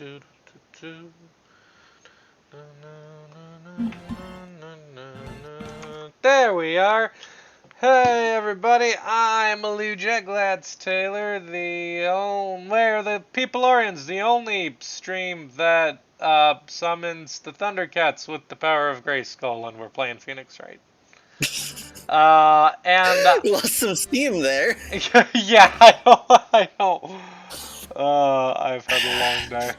do, do. Na, na, na, na, na, na. There we are. Hey everybody, I'm Lou Jetglads Taylor, where the Peopleorians, the only stream that summons the Thundercats with the power of Grayskull, and we're playing Phoenix Wright. Lost some steam there. Yeah, I know. I've had a long day.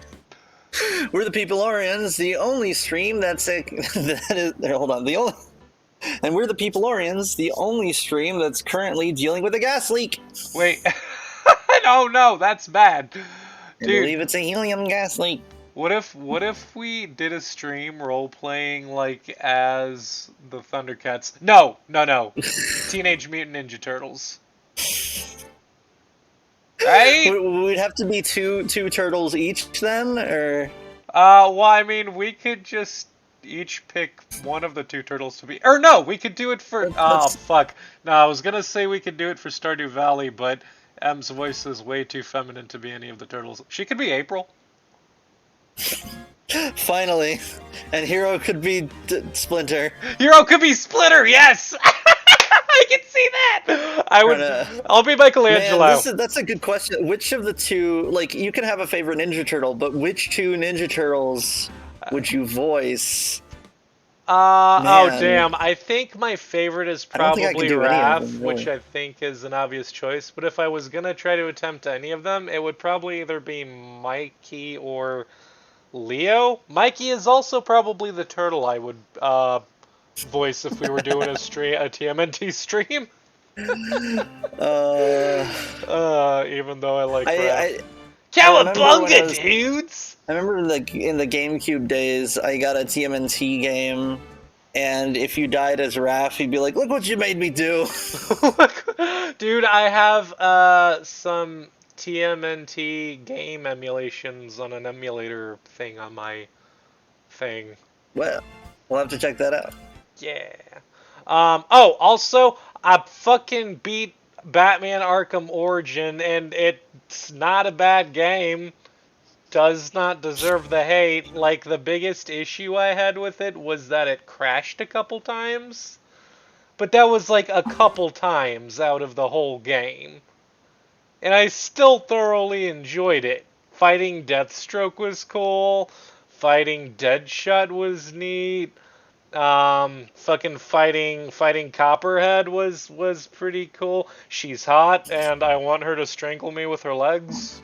We're the Peopleorians, the only stream that's hold on, and we're the Peopleorians, the only stream that's currently dealing with a gas leak. Wait, no, that's bad, I dude. believe it's a helium gas leak. What if we did a stream role playing like as the Thundercats? No. Teenage Mutant Ninja Turtles. Right? Would have to be two turtles each then, or? Well, I mean, we could just each pick one of the two turtles to be. Or no, we could do it for. Oh fuck! No, I was gonna say we could do it for Stardew Valley, but M's voice is way too feminine to be any of the turtles. She could be April. Finally, and Hero could be Splinter. Hero could be Splinter. Yes. I can see that. I'll be Michelangelo. Man, that's a good question. Which of the two, like, you can have a favorite Ninja Turtle, but which two Ninja Turtles would you voice? Oh damn! I think my favorite is probably Raph, really. which I think is an obvious choice. But if I was gonna try to attempt any of them, it would probably either be Mikey or Leo. Mikey is also probably the turtle I would voice if we were doing a TMNT stream. Even though I like Raph. Cowabunga, dudes! I remember in the GameCube days, I got a TMNT game, and if you died as Raph, he'd be like, "Look what you made me do." Dude, I have some TMNT game emulations on an emulator thing on my thing. Well, we'll have to check that out. Yeah. Also, I fucking beat Batman Arkham Origin, and it's not a bad game. Does not deserve the hate. Like, the biggest issue I had with it was that it crashed a couple times. But that was like a couple times out of the whole game. And I still thoroughly enjoyed it. Fighting Deathstroke was cool. Fighting Deadshot was neat. Fucking fighting Copperhead was pretty cool. She's hot, and I want her to strangle me with her legs.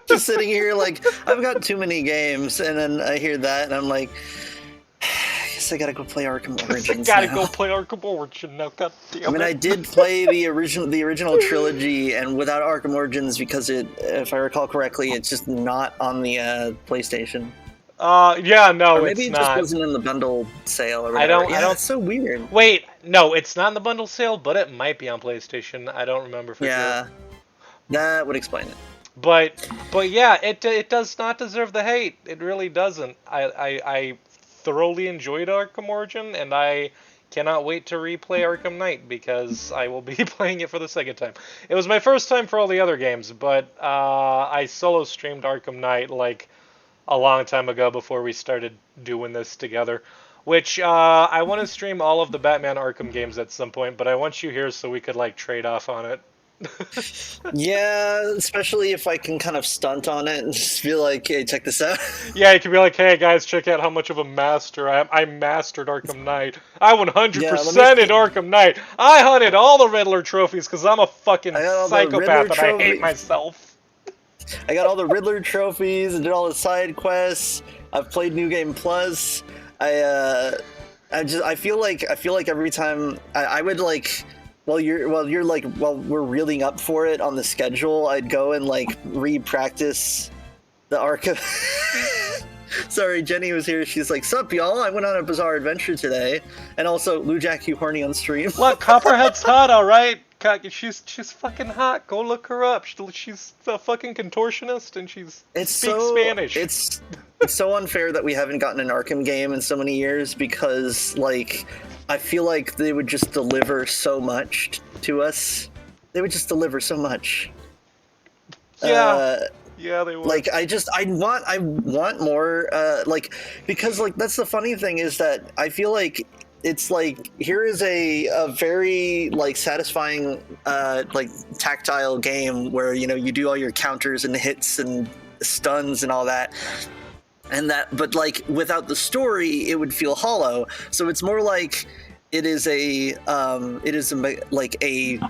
Just sitting here like, I've got too many games, and then I hear that, and I'm like, I guess I gotta go play Arkham Origins I gotta go play Arkham Origins now, god damn it. I mean, I did play the original trilogy, and without Arkham Origins, because if I recall correctly, it's just not on the PlayStation. Yeah, no, or maybe it's it not. just wasn't in the bundle sale or whatever. I don't. It's so weird. Wait, no, it's not in the bundle sale, but it might be on PlayStation. I don't remember for sure. That would explain it. But yeah, it does not deserve the hate. It really doesn't. I thoroughly enjoyed Arkham Origin, and I cannot wait to replay Arkham Knight because I will be playing it for the second time. It was my first time for all the other games, but I solo streamed Arkham Knight like a long time ago before we started doing this together. Which I want to stream all of the Batman Arkham games at some point, but I want you here so we could like trade off on it. Yeah, especially if I can kind of stunt on it and just be like, hey, check this out. Yeah, you can be like, hey guys, check out how much of a master I am. I mastered Arkham Knight. I 100%ed Arkham Knight. I hunted all the Riddler trophies because I'm a fucking psychopath and I hate myself. I got all the Riddler trophies and did all the side quests. I've played New Game Plus. I feel like every time I would like. While we're reeling up for it on the schedule, I'd go and like re-practice the Arkham. Sorry, Jenny was here. She's like, "Sup, y'all? I went on a bizarre adventure today." And also, Lou Jack, you horny on stream? Look, Copperhead's hot, all right. She's fucking hot. Go look her up. She's a fucking contortionist, and speaks Spanish. It's so unfair that we haven't gotten an Arkham game in so many years because like. I feel like they would just deliver so much to us. They would just deliver so much. Yeah. Yeah, they would. Like I want more like, because like that's the funny thing is that I feel like it's like here is a very like satisfying like tactile game where you do all your counters and hits and stuns and all that, and that, but like without the story it would feel hollow. So it's more like like a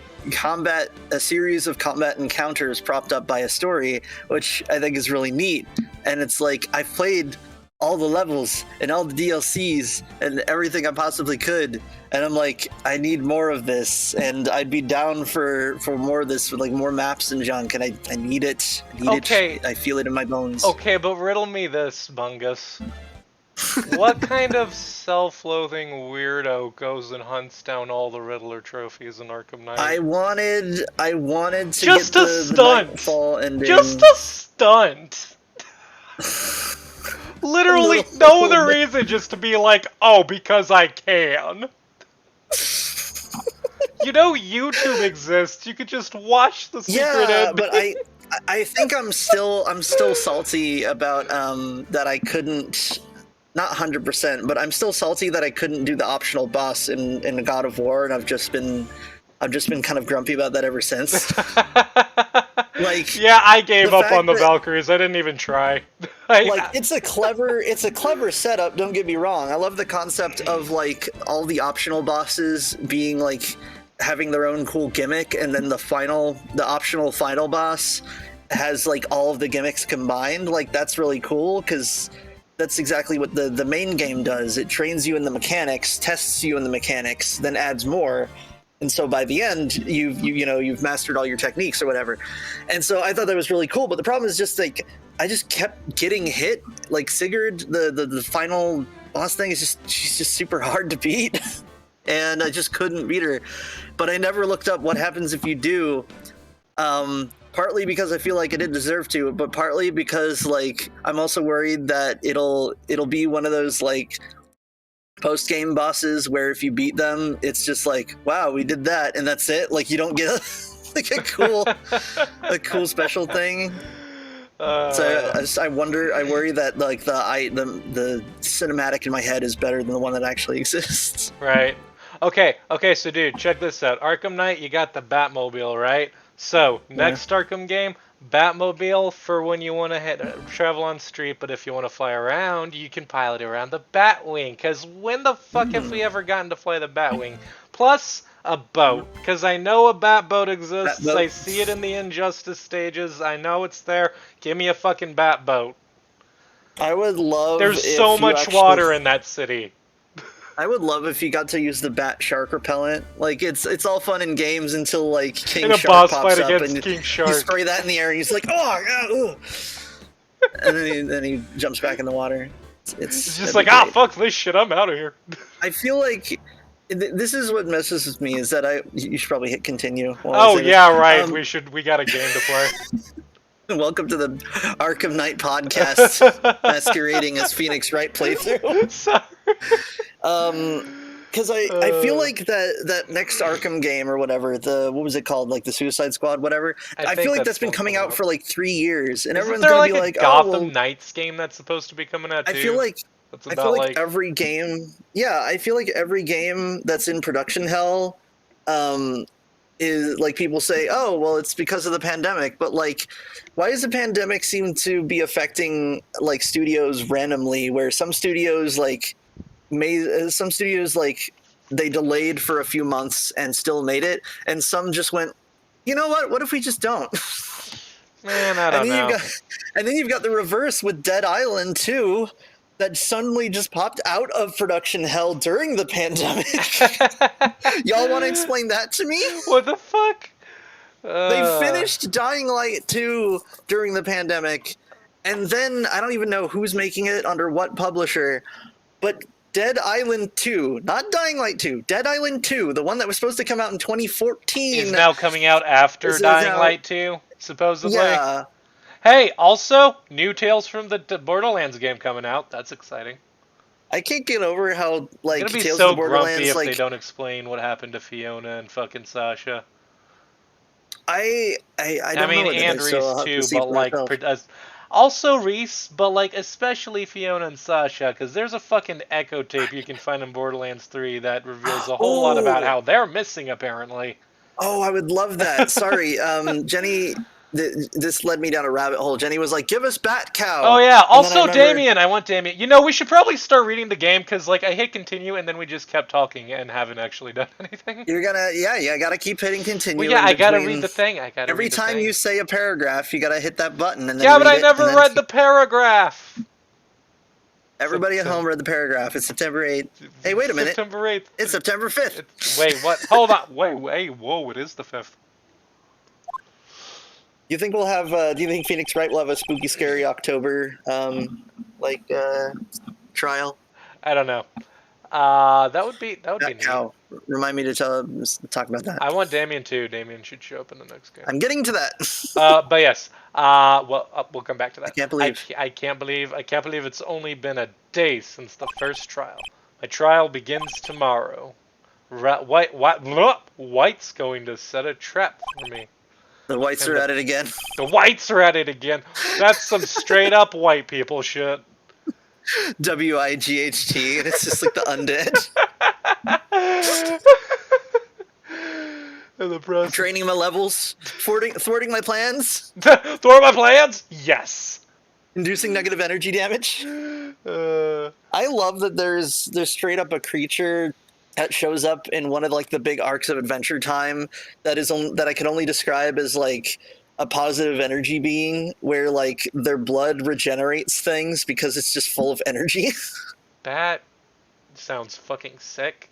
series of combat encounters propped up by a story, which I think is really neat. And it's like I've played all the levels and all the DLCs and everything I possibly could, and I'm like, I need more of this, and I'd be down for more of this, with like more maps and junk, and I need it. I need Okay. it. I feel it in my bones. Okay, but riddle me this, Bungus. What kind of self-loathing weirdo goes and hunts down all the Riddler trophies in Arkham Knight? I wanted to Just get a the stunt! Nightfall ending. Just a stunt! Literally no other reason, just to be like, oh, because I can. You know YouTube exists. You could just watch the secret ending. But I think I'm still salty about that I couldn't, not 100%, but I'm still salty that I couldn't do the optional boss in God of War, and I've just been kind of grumpy about that ever since. Like, yeah, I gave up on the that, Valkyries. I didn't even try. Like, it's a clever setup, don't get me wrong. I love the concept of like all the optional bosses being like having their own cool gimmick, and then the optional final boss has like all of the gimmicks combined. Like, that's really cool, because that's exactly what the main game does. It trains you in the mechanics, tests you in the mechanics, then adds more. And so by the end, you've mastered all your techniques or whatever. And so I thought that was really cool. But the problem is just like I just kept getting hit. Like Sigurd, the final boss thing she's just super hard to beat, and I just couldn't beat her. But I never looked up what happens if you do. Partly because I feel like I didn't deserve to, but partly because like I'm also worried that it'll be one of those like post-game bosses where if you beat them, it's just like, wow, we did that, and that's it. Like, you don't get like a cool special thing. So I worry that like the cinematic in my head is better than the one that actually exists. Right. Okay, so dude, check this out. Arkham Knight, you got the Batmobile, right? So, next Arkham game, Batmobile for when you want to travel on street, but if you want to fly around, you can pilot it around the Batwing. Because when the fuck have we ever gotten to fly the Batwing? Plus, a boat. Because I know a Batboat exists. I see it in the Injustice stages. I know it's there. Give me a fucking Batboat. I would love. There's so much water in that city. I would love if you got to use the Bat Shark repellent. Like, it's all fun in games until like King Shark pops up and King Shark. You spray that in the air and he's like, oh, and then he jumps back in the water. It's just like, fuck this shit, I'm out of here. I feel like this is what messes with me, is that you should probably hit continue. Oh yeah, right. We got a game to play. Welcome to the Arkham Knight podcast, masquerading as Phoenix Wright playthrough. Sorry. Because I feel like that next Arkham game or whatever, what was it called, like the Suicide Squad, whatever. I feel like that's been coming out for like 3 years, and everyone's gonna be like, Gotham Knights game that's supposed to be coming out too. I feel like every game, I feel like every game that's in production hell, is like, people say, oh well, it's because of the pandemic, but like, why does the pandemic seem to be affecting like studios randomly, where some studios like they delayed for a few months and still made it, and some just went, you know what if we just don't? Man, I don't know. And then you've got the reverse with Dead Island 2, that suddenly just popped out of production hell during the pandemic. Y'all want to explain that to me? What the fuck? They finished Dying Light 2 during the pandemic, and then I don't even know who's making it, under what publisher, but Dead Island 2, not Dying Light 2, Dead Island 2, the one that was supposed to come out in 2014, is now coming out after Dying Light 2, supposedly. Yeah. Hey, also, new Tales from the Borderlands game coming out. That's exciting. I can't get over how, like, it's gonna be Tales so of the Borderlands, grumpy if like, they don't explain what happened to Fiona and fucking Sasha. I I don't know mean, what that and is, so Reese I'll have to too, see but for like, myself. also Reese, but like, especially Fiona and Sasha, because there's a fucking echo tape you can find in Borderlands 3 that reveals a whole lot about Oh, how they're missing, apparently. oh, I would love that. Sorry, Jenny. This led me down a rabbit hole. Jenny was like, "Give us Bat Oh Cow," yeah, and then I also remembered Damien. I want Damien. You know, we should probably start reading the game because like I hit continue and then we just kept talking and haven't actually done anything. you're gonna, yeah, you gotta keep hitting Well, continue yeah, in I gotta read between. the thing. I gotta Every read the time you thing. say a paragraph, you gotta hit that button and then Yeah, but read I it, and never then read the paragraph. everybody at home September read the paragraph. It's September 8th. Hey, wait a minute. September 8th. It's September 5th. Wait, what? Hold on. Wait, whoa, it is the 5th. You think we'll have? Do you think Phoenix Wright will have a spooky, scary October like trial? I don't know. That would be That neat. cow. Remind me to talk about that. I want Damien too. Damien should show up in the next game. I'm getting to that. But yes. We'll come back to I that. can't believe. I can't believe it's only been a day since the first trial. My trial begins tomorrow. White's going to set a trap for me. The whites And are at it again. the whites are at it again. That's some straight up white people shit. WIGHT, and it's just like the undead. And the press. Draining my levels, thwarting my plans, Thwart my plans? Yes. inducing negative energy damage. I love that there's straight up a creature that shows up in one of like the big arcs of Adventure Time that I can only describe as like a positive energy being where like their blood regenerates things because it's just full of energy. That sounds fucking sick.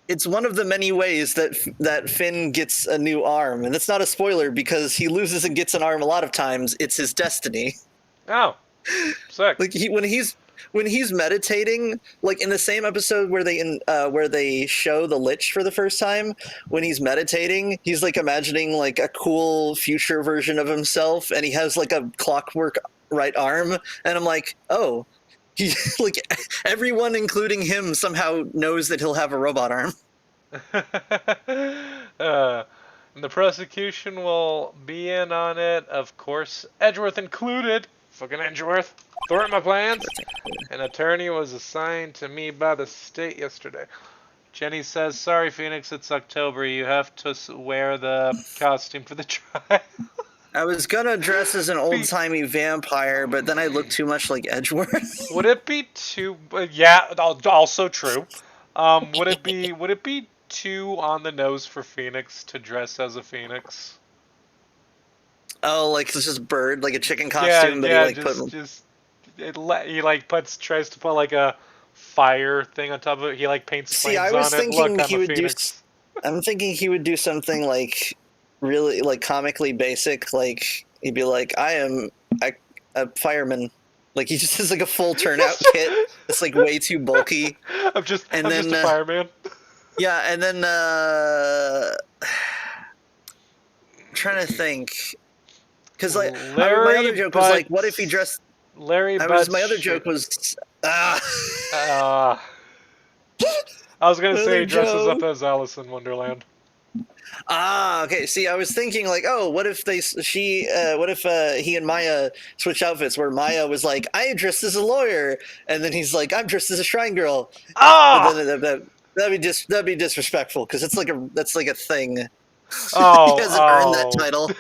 It's one of the many ways that Finn gets a new arm, and it's not a spoiler because he loses and gets an arm a lot of times. It's his destiny. Oh, sick. Like when he's meditating, like in the same episode where they show the Lich for the first time, when he's meditating, he's like imagining like a cool future version of himself, and he has like a clockwork right arm, and I'm like, oh. He, like everyone, including him, somehow knows that he'll have a robot arm. And the prosecution will be in on it, of course, Edgeworth included. Fucking Edgeworth. Thwart my plans. An attorney was assigned to me by the state yesterday. Jenny says, sorry, Phoenix, it's October. You have to wear the costume for the trial. I was gonna dress as an old-timey vampire, but then I looked too much like Edgeworth. Would it be too? Yeah, also true. Would it be too on the nose for Phoenix to dress as a phoenix? Oh, like it's just bird, like a chicken Yeah, costume, but he yeah. like put. He like tries to put like a fire thing on top of it. He like paints See, I flames was on it. Look, thinking I'm he a would do. phoenix. I'm thinking he would do something like really like comically basic. Like he'd be like, "I am a fireman." Like he just has like a full turnout kit. It's like way too bulky. I'm just And I'm then just a fireman. yeah, and then I'm trying to think because like my Larry other joke was like, what if he Butts. dressed? Larry My Butts. other joke was Uh, I was gonna my say other he dresses up joke. as Alice in Wonderland. Okay. See, I was thinking like, oh, what if he and Maya switch outfits? Where Maya was like, I dressed as a lawyer, and then he's like, I'm dressed as a shrine girl. But Ah! then that'd be disrespectful because that's like a thing. He hasn't earned that Oh, title.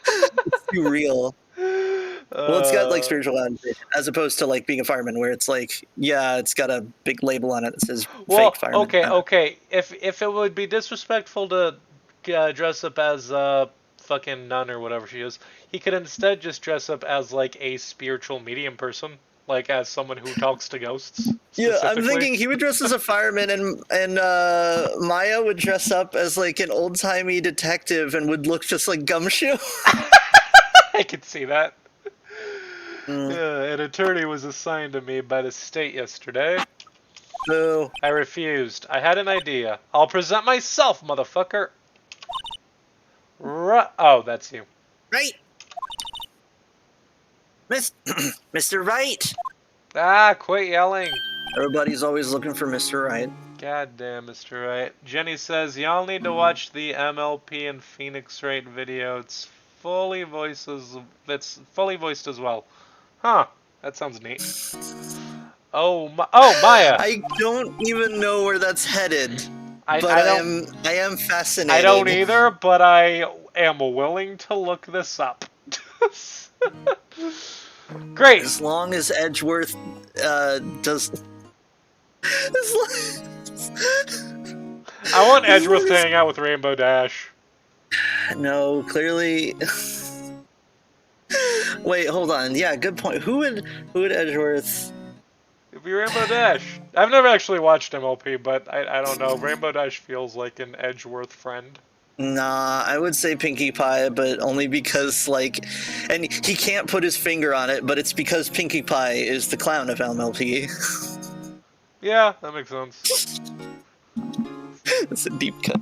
It's too real. Well, it's got like uh, spiritual connotation, as opposed to like being a fireman, where it's like, yeah, it's got a big label on it that says fake well, fireman. okay. If it would be disrespectful to dress up as a fucking nun or whatever she is, he could instead just dress up as like a spiritual medium person, like as someone who talks to ghosts. Yeah, I'm Specifically. thinking he would dress as a fireman, and Maya would dress up as like an old timey detective and would look just like Gumshoe. I could see that. Mm. Yeah, an attorney was assigned to me by the state yesterday. So I refused. I had an idea. I'll present myself, motherfucker. Oh, that's you. right, Mr. Wright. Ah, quit yelling. Everybody's always looking for Mr. Wright. God damn, Mr. Wright. Jenny says, y'all need to watch the MLP and Phoenix Wright video. It's fully voiced as well. Huh. That sounds neat. Oh, Maya. I don't even know where that's headed, but I don't I am I fascinated. don't either, but I am willing to look this up. Great. As long as Edgeworth does. I want Edgeworth to hang out with Rainbow Dash. No, clearly. Wait, hold on. Yeah, good point. Who would Edgeworth? It'd be Rainbow Dash. I've never actually watched MLP, but I don't know. Rainbow Dash feels like an Edgeworth friend. Nah, I would say Pinkie Pie, but only because, like, and he can't put his finger on it, but it's because Pinkie Pie is the clown of MLP. Yeah, that makes sense. It's a deep cut.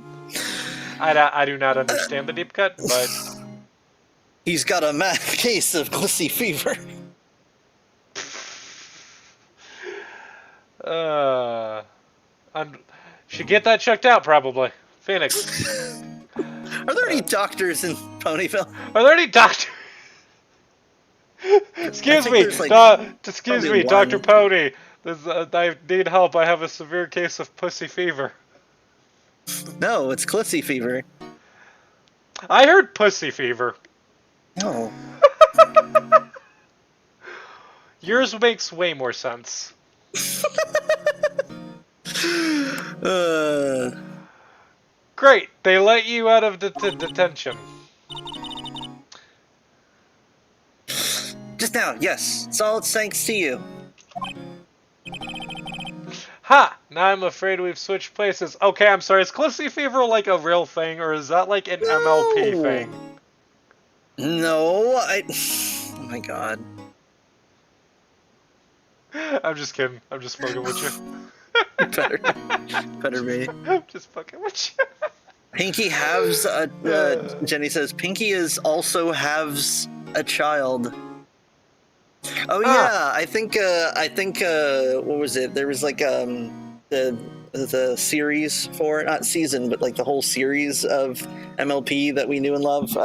I do not understand the deep cut, but He's got a mad case of pussy fever. should get that checked out probably. Phoenix. Are there any doctors in Ponyville? Are there any doctors? Excuse me, there's, like, excuse probably me, Dr. one. Pony. I need help. I have a severe case of pussy fever. No, it's Clissy fever. I heard pussy fever. No. Yours makes way more sense. Great, they let you out of detention. Just now, yes. It's all thanks to you. Ha! Now I'm afraid we've switched places. Okay, I'm sorry. Is Clissy fever like a real thing, or is that like an MLP thing? No, Oh my god. I'm just kidding. I'm just fucking with you. Better be. I'm just fucking with you. Pinky halves. Jenny says Pinky is also halves a child. Oh yeah, I think. What was it? There was like the series for it, not season, but like the whole series of MLP that we knew and loved.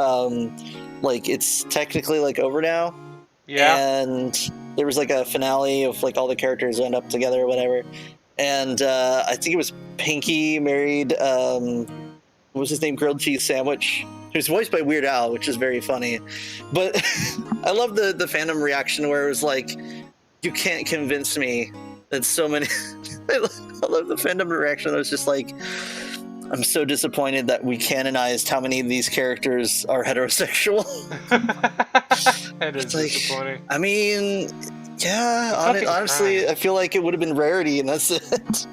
Like it's technically like over now. Yeah. And there was like a finale of like all the characters end up together or whatever. And I think it was Pinky married. What was his name? Grilled cheese sandwich. He was voiced by Weird Al, which is very funny. But I love the fandom reaction where it was like, "You can't convince me that so many." I love the fandom reaction. It was just like, "I'm so disappointed that we canonized how many of these characters are heterosexual." That is disappointing. I mean, yeah. Honestly, I feel like it would have been rarity, and that's it.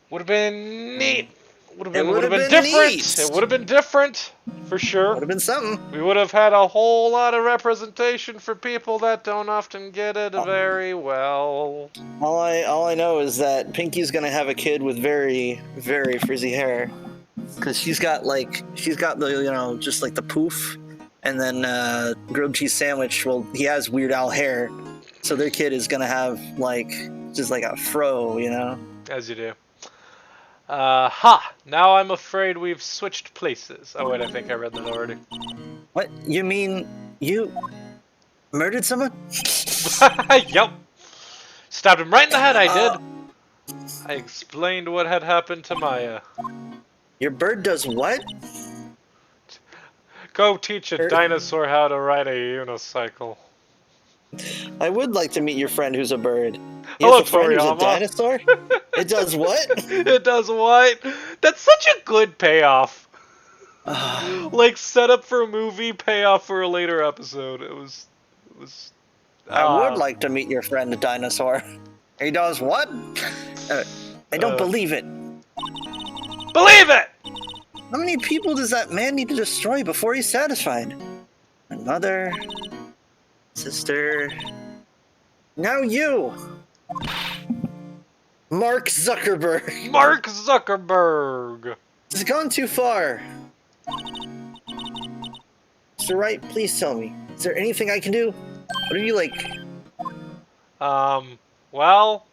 Would have been neat. Would have been different. Neat. It would have been different, for sure. Would have been something. We would have had a whole lot of representation for people that don't often get it very well. All I know is that Pinky's gonna have a kid with very, very frizzy hair, because she's got the just like the poof, and then grilled cheese sandwich. Well, he has Weird Al hair, so their kid is gonna have like just like a fro, As you do. Ha! Now I'm afraid we've switched places. Oh wait, I think I read that already. What? You mean you murdered someone? Yup. Stabbed him right in the head, I did. I explained what had happened to Maya. Your bird does what? Go teach a dinosaur how to ride a unicycle. I would like to meet your friend who's a bird. Hello, a friend who's a Toriyama. dinosaur? It does what? It does what? That's such a good payoff. Like set up for a movie, payoff for a later episode. It was. I would like to meet your friend, a dinosaur. He does what? I don't believe it. Believe it! How many people does that man need to destroy before he's satisfied? My mother, sister. Now you! Mark Zuckerberg. Mark Zuckerberg! This has gone too far. Mr. Wright, please tell me. Is there anything I can do? What are you like? Well,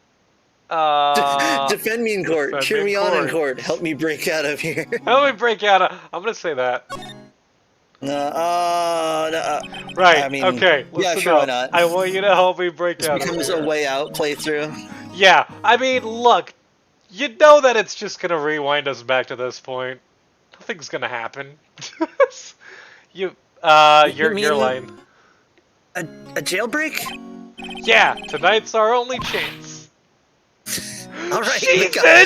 Defend me in court. Defend me Cheer in me on in court. court. Help me break out of here. Help me break out of. I'm gonna say that. I Right. mean, Okay. yeah, Listen sure, why up. not? I want you to help me break This out of becomes a here. way out playthrough. Yeah. I mean, look. You know that it's just gonna rewind us back to this point. Nothing's gonna happen. you. You Your mean line. a, a jailbreak? Yeah. Tonight's our only chance. All right, She's the into guy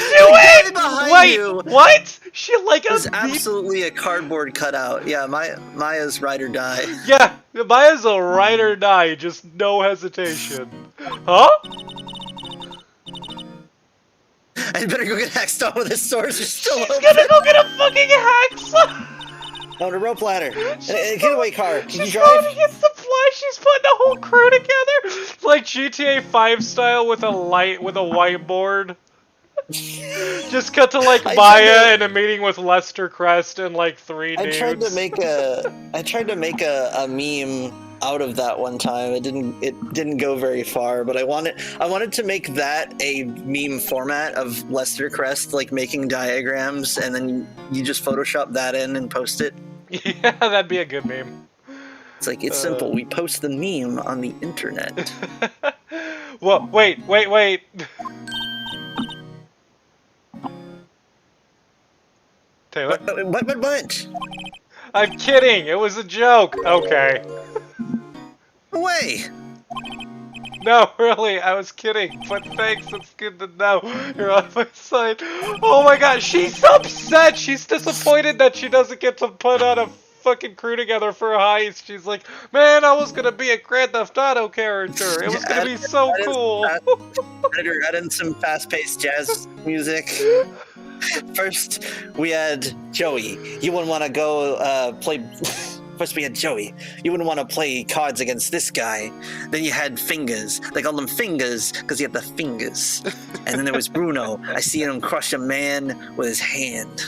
it. behind Wait. you What? She like was a beat. absolutely a cardboard cutout. Yeah, Maya's ride or die. Yeah. Maya's a ride or die. Just no hesitation. Huh? I better go get hacked off with the stores are still She's open. gonna go get a fucking hacksaw. On a rope ladder. She's Getaway car. Can you she's drive? going to get supplies. She's putting a whole crew together, like GTA 5 style, with a whiteboard. Just cut to like I tried Maya to- in a meeting with Lester Crest and like three I dudes. tried to make a meme out of that one time. It didn't go very far, but I wanted to make that a meme format of Lester Crest like making diagrams, and then you just Photoshop that in and post it. Yeah, that'd be a good meme. It's like it's simple. We post the meme on the internet. Well, wait. Taylor? What? I'm kidding. It was a joke. Okay. Away! No, really, I was kidding. But thanks, it's good to know you're on my side. Oh my god, she's upset. She's disappointed that she doesn't get to put on a fucking crew together for a heist. She's like, man, I was gonna be a Grand Theft Auto character. It was gonna be so cool. Add in some fast-paced jazz music. First, we had Joey. You wouldn't want to go play. First, we had Joey. You wouldn't want to play cards against this guy. Then you had Fingers. They called him Fingers because he had the fingers. And then there was Bruno. I seen him crush a man with his hand.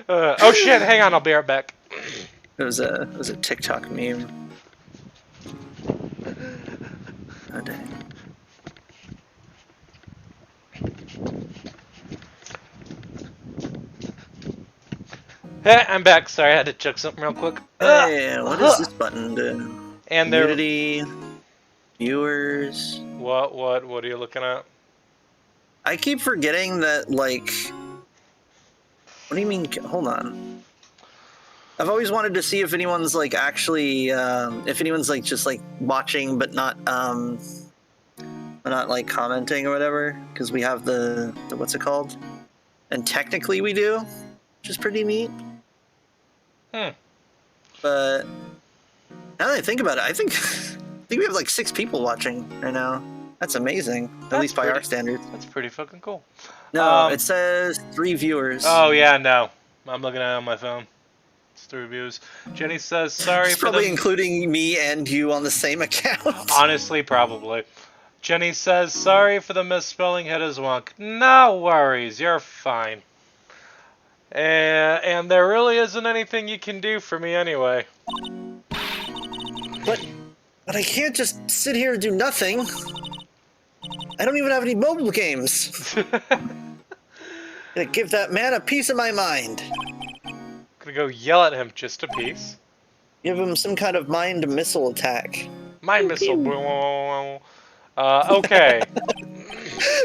Oh shit! Hang on, I'll be right back. It was a TikTok meme. Oh dang. Hey, I'm back. Sorry, I had to check something real quick. Hey, what does this button do? And there. Community, viewers. What are you looking at? I keep forgetting that, like... What do you mean? Hold on. I've always wanted to see if anyone's, like, actually... if anyone's, like, just, like, watching but not, like, commenting or whatever. Because we have the... What's it called? And technically we do, which is pretty neat. But... Now that I think about it, I think we have, like, 6 people watching right now. That's amazing, at least by our standards. That's pretty fucking cool. No, it says 3 viewers. Oh yeah, no. I'm looking at it on my phone. It's 3 views. Jenny says, sorry it's for probably the... including me and you on the same account. Honestly, probably. Jenny says, sorry for the misspelling, hit as wonk. No worries, you're fine. And there really isn't anything you can do for me anyway. But I can't just sit here and do nothing. I don't even have any mobile games. Gonna give that man a piece of my mind. Gonna go yell at him just a piece. Give him some kind of mind missile attack. Mind missile. Okay.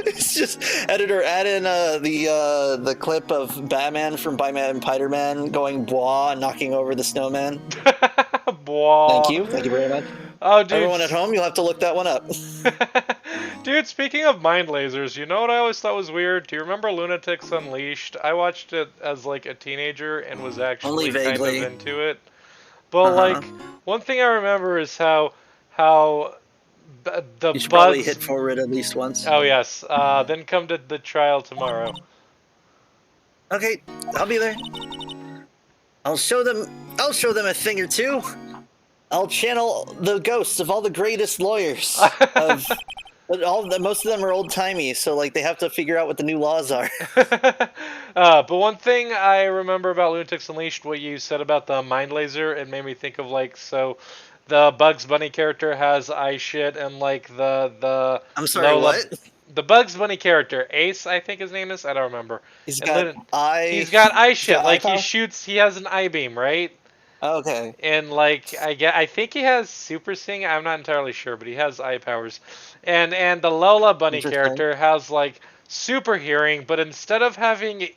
It's just editor add in the clip of Batman from Batman and Spider-Man going blah and knocking over the snowman. Blah. Thank you very much. Oh, dude. Everyone at home, you'll have to look that one up. Dude, speaking of mind lasers, you know what I always thought was weird? Do you remember Lunatics Unleashed? I watched it as like a teenager and was actually Only vaguely. kind of into it. But like, one thing I remember is how the You should buds... probably hit forward at least once. Oh yes. Then come to the trial tomorrow. Okay, I'll be there. I'll show them a thing or two. I'll channel the ghosts of all the greatest lawyers. But most of them are old-timey, so like they have to figure out what the new laws are. But one thing I remember about Lunatics Unleashed, what you said about the mind laser, it made me think of like, so The Bugs Bunny character has eye shit, and like the I'm sorry, Lola, what? the Bugs Bunny character Ace, I think his name is. I don't remember. He's And got then eye. he's got eye He's shit. got eye Like he power. shoots. He has an eye beam, right? Okay, And like I think he has super seeing. I'm not entirely sure, but he has eye powers. And the Lola Bunny interesting. character has like super hearing, but instead of having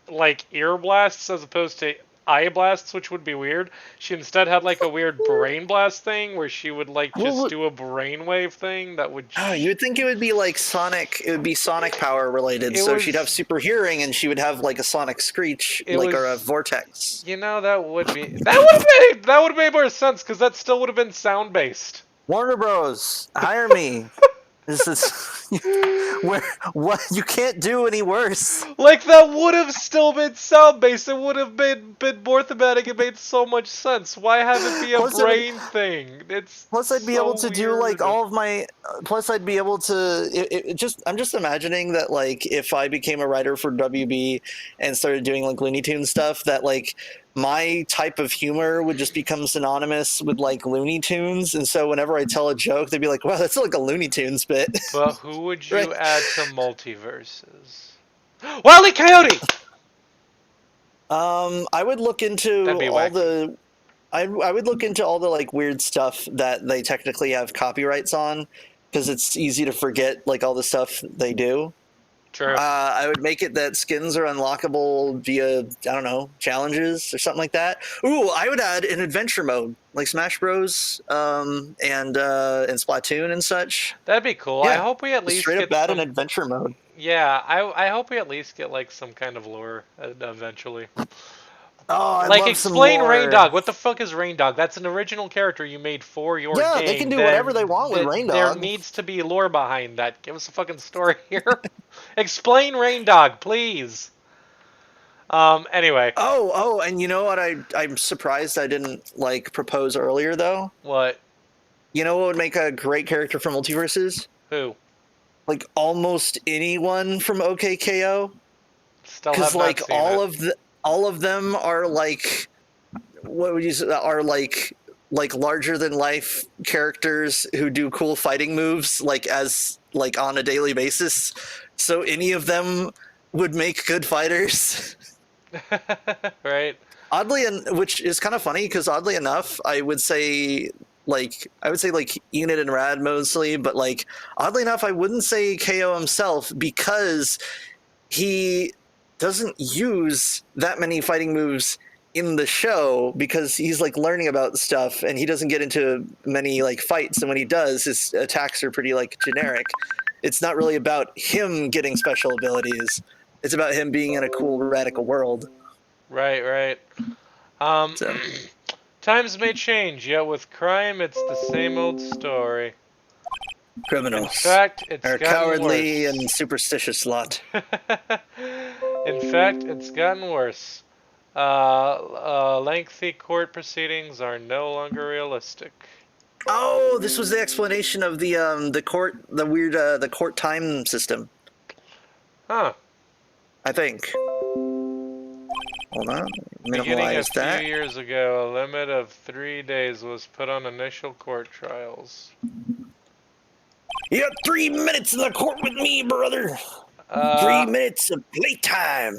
like ear blasts as opposed to eye blasts, which would be weird, she instead had like a weird brain blast thing where she would like just Well, do a brainwave thing that would. you would think it would be like Sonic. It would be Sonic power related. It So she'd have was. super hearing, and she would have like a Sonic screech, It like or a was. vortex. You know that would have made more sense because that still would have been sound based. Warner Bros. Hire me. This is where what you can't do any worse. Like that would have still been sound based. It would have been more thematic. It made so much sense. Why have it be a Plus, it would, brain thing? It's plus I'd be able so to do like weird. all of my. Plus, I'd be able to. I'm just imagining that like if I became a writer for WB and started doing like Looney Tunes stuff, that like my type of humor would just become synonymous with like Looney Tunes, and so whenever I tell a joke, they'd be like, "Wow, that's like a Looney Tunes bit," But who would right? you add to multiverses? Wile E. Coyote. I would look into That'd be all wacky. the I would look into all the like weird stuff that they technically have copyrights on because it's easy to forget like all the stuff they do. True. I would make it that skins are unlockable via I don't know challenges or something like that. Ooh, I would add an adventure mode like Smash Bros. And Splatoon and such. That'd be cool. I Yeah, hope we at just least straight up get add an some. adventure mode. Yeah, I hope we at least get like some kind of lore eventually. Oh, I Like, love some explain Rain lore. Dog. What the fuck is Rain Dog? That's an original character you made for your Yeah, they can game. do whatever they want with Rain There Dog. needs to be lore behind that. Give us a fucking story here. Explain Rain Dog, please. Anyway. And you know what? I'm surprised I didn't like propose earlier though. What? You know what would make a great character for multiverses? Who? Like almost anyone from OKKO, Still because have not like seen it. all of them are like what would you say are like larger than life characters who do cool fighting moves like as like on a daily basis. So any of them would make good fighters. Right? Oddly, and which is kind of funny because oddly enough, I would say like Unit and Rad mostly, but like oddly enough, I wouldn't say KO himself because he doesn't use that many fighting moves in the show because he's like learning about stuff and he doesn't get into many like fights, and when he does, his attacks are pretty like generic. It's not really about him getting special abilities. It's about him being in a cool radical world. Right, right. Um, So times may change, yet with crime, it's the same old story. In criminals fact, it's are gotten cowardly worse. and superstitious lot. In fact, it's gotten worse. Lengthy court proceedings are no longer realistic. Oh, this was the explanation of the court, the weird the court time system. Huh. I think. Hold on, Beginning a minimize few that. years ago, a limit of 3 days was put on initial court trials. You got 3 minutes in the court with me, brother. 3 Uh, minutes of playtime.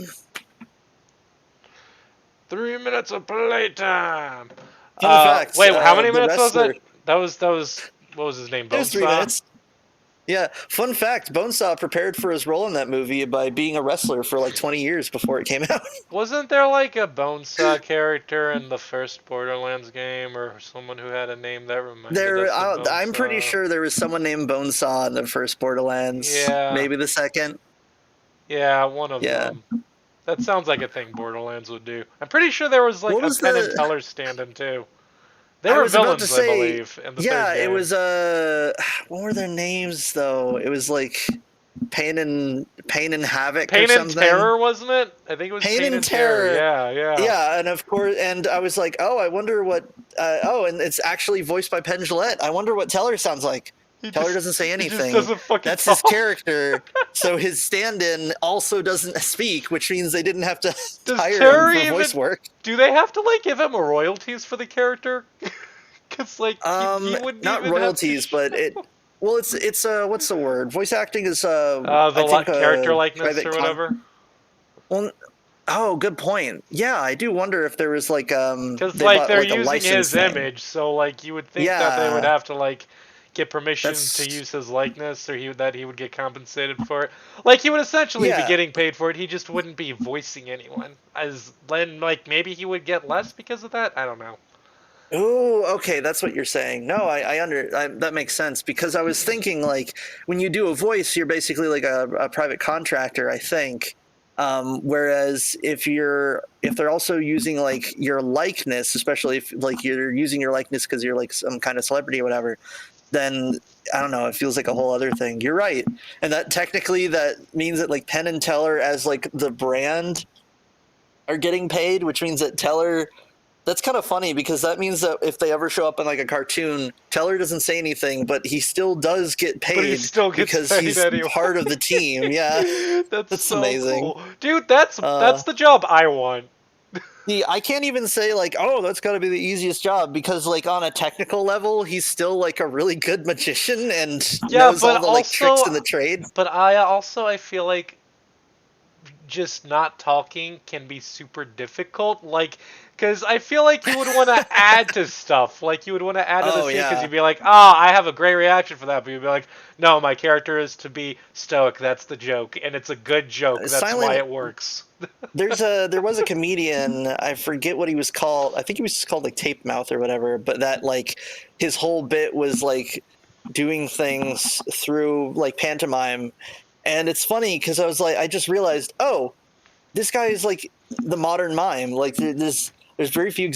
3 minutes of playtime. Fun fact: Wait, how many the minutes was wrestler. it? That was what was his name? It was 3 Bonesaw? minutes. Yeah. Fun fact: Bonesaw prepared for his role in that movie by being a wrestler for like 20 years before it came out. Wasn't there like a Bonesaw character in the first Borderlands game, or someone who had a name that reminded us of I'm pretty Bonesaw? sure there was someone named Bonesaw in the first Borderlands, Yeah, maybe the second. yeah, one of Yeah. them. That sounds like a thing Borderlands would do. I'm pretty sure there was like What a was Penn and the? Teller stand-in too. They I were was about to villains, I say. believe, in the Yeah, third it game. was. What were their names though? It was like Pain and Havoc or Pain and something. Terror, wasn't it? I think it was Pain Pain and and Terror. Terror. Yeah, yeah. Yeah, and of course, and I was like, oh, I wonder what. And it's actually voiced by Penn Jillette. I wonder what Teller sounds like. He Teller just doesn't say he just anything. doesn't fucking That's his talk. character. So his stand-in also doesn't speak, which means they didn't have to Does hire him Terror for voice even? work. Do they have to like give him royalties for the character? Because like you wouldn't Not even have to. royalties, but well, it's what's the word? Voice acting is I think Character likeness private or whatever. well, oh, good point. Yeah, I do wonder if there was like Because they like bought they're like a using license his thing. image, so like you would think that they would Yeah, have to like get permission to that's use his likeness, or that he would get compensated for it. Like he would essentially be yeah. getting paid for it. He just wouldn't be voicing anyone. As then like maybe he would get less because of that. I don't know. Oh, okay, that's what you're saying. No, that makes sense because I was thinking like when you do a voice, you're basically like a private contractor, I think. Whereas if they're also using like your likeness, especially if like you're using your likeness because you're like some kind of celebrity or whatever, then I don't know, it feels like a whole other thing. You're right, and that technically that means that like Penn and Teller as like the brand are getting paid, which means that Teller that's kind of funny because that means that if they ever show up in like a cartoon, Teller doesn't say anything, but he still does get But he paid still gets because paid he's anyway. part of the team. Yeah, That's that's so amazing. cool, dude. That's the job I want. I can't even say like, oh, that's got to be the easiest job because like on a technical level, he's still like a really good magician and Yeah, knows all the like tricks in the trade. I feel like just not talking can be super difficult. Like, because I feel like you would want to add to stuff. Like, you would want to add to the Oh scene because yeah, you'd be like, ah, I have a great reaction for that. But you'd be like, no, my character is to be stoic. That's the joke. And it's a good joke. That's why silent. it works. There was a comedian, I forget what he was called. I think he was just called like Tape Mouth or whatever, but that like his whole bit was like doing things through like pantomime. And it's funny because I was like I just realized, oh, this guy is like the modern mime. Like there's very few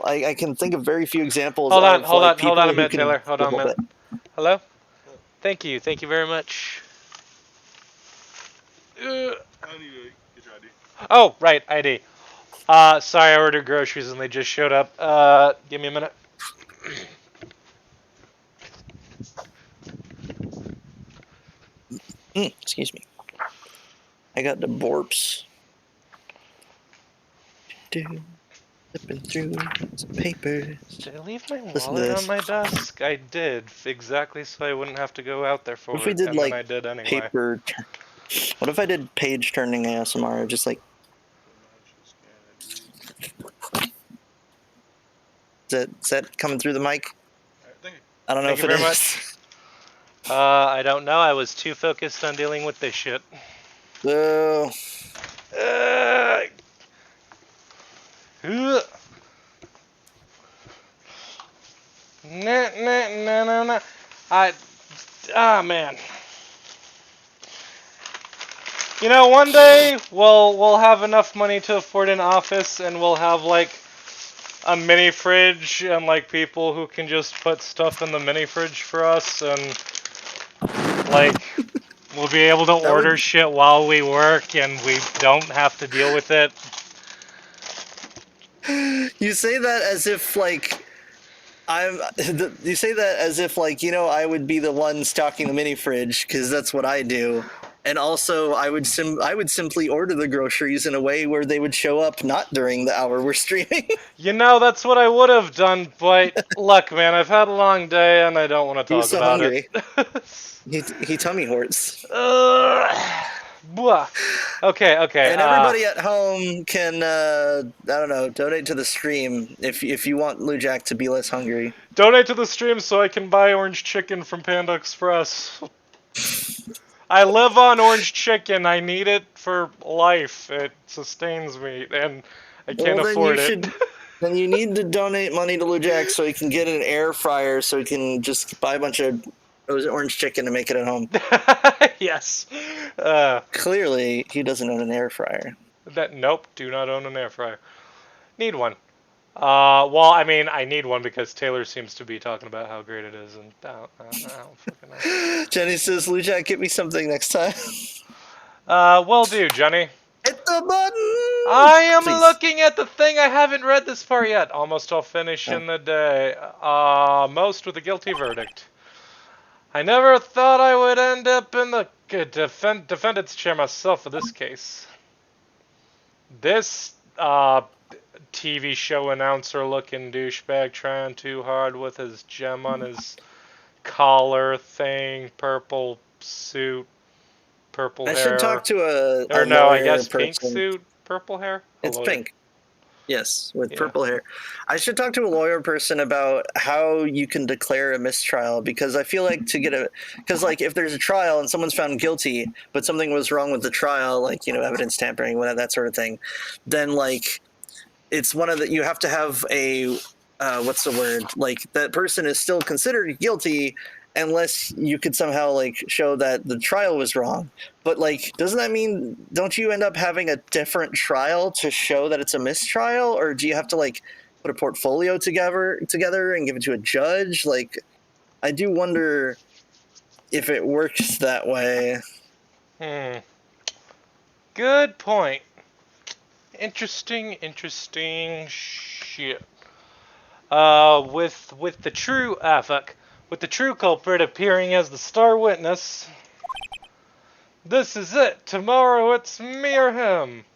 I can think of very few examples of like Hold on a people who minute, can Taylor. Hold do a on a whole minute. bit. Hello? Thank you very much. Uh, I need to get your ID. oh, right, ID. Sorry, I ordered groceries and they just showed up. Give me a minute. Excuse me. I got the borps. Flipping through some papers. Did I leave my Listen to wallet on this. my desk? I did, exactly so I wouldn't have to go out there What if for we it, did and then like I did anyway. paper? What if I did page turning ASMR? Just like is that coming through the mic? Thank you. I don't know Thank if you it very is. much. I don't know. I was too focused on dealing with this shit. So Uh, uh, nah, nah, nah, nah, nah. Man. You know, one day we'll have enough money to afford an office, and we'll have like a mini fridge and like people who can just put stuff in the mini fridge for us, and like we'll be able to that order would shit while we work and we don't have to deal with it. you say that as if like I'm you say that as if like I would be the one stocking the mini fridge because that's what I do. And also, I would simply order the groceries in a way where they would show up not during the hour we're streaming. You know, that's what I would have done, but look, man, I've had a long day and I don't want to He was talk so about it. hungry. He tummy hurts. Blah. Okay. And everybody at home can I don't know, donate to the stream if you want Lou Jack to be less hungry. Donate to the stream so I can buy orange chicken from Panda Express. I live on orange chicken. I need it for life. It sustains me, and I can't Well, afford it. then you need to donate money to Lou Jack so he can get an air fryer so he can just buy a bunch of orange chicken to make it at home. Yes. Clearly, he doesn't own an air fryer. Nope. Do not own an air fryer. Need one. Well, I mean, I need one because Taylor seems to be talking about how great it is, and I don't fucking know. Jenny says, Lou Jack, get me something next time. Will do, Jenny. Hit the button! I am Please. looking at the thing. I haven't read this far yet. Almost all finish in the day. Most with a guilty verdict. I never thought I would end up in the defendant's chair myself for this case. This TV show announcer looking douchebag trying too hard with his gem on his collar thing, purple suit, purple I should hair. talk to a Or no, I lawyer guess pink person. suit, purple hair? A It's lawyer. pink. Yes, with Yeah. purple hair. I should talk to a lawyer person about how you can declare a mistrial, because I feel like because like if there's a trial and someone's found guilty, but something was wrong with the trial, like, evidence tampering, whatever, that sort of thing, then like it's one of the, you have to have a, what's the word? Like that person is still considered guilty unless you could somehow like show that the trial was wrong. But like, doesn't that mean, don't you end up having a different trial to show that it's a mistrial, or do you have to like put a portfolio together and give it to a judge? Like, I do wonder if it works that way. Good point. Interesting shit. With the true with the true culprit appearing as the star witness. This is it. Tomorrow it's me or him,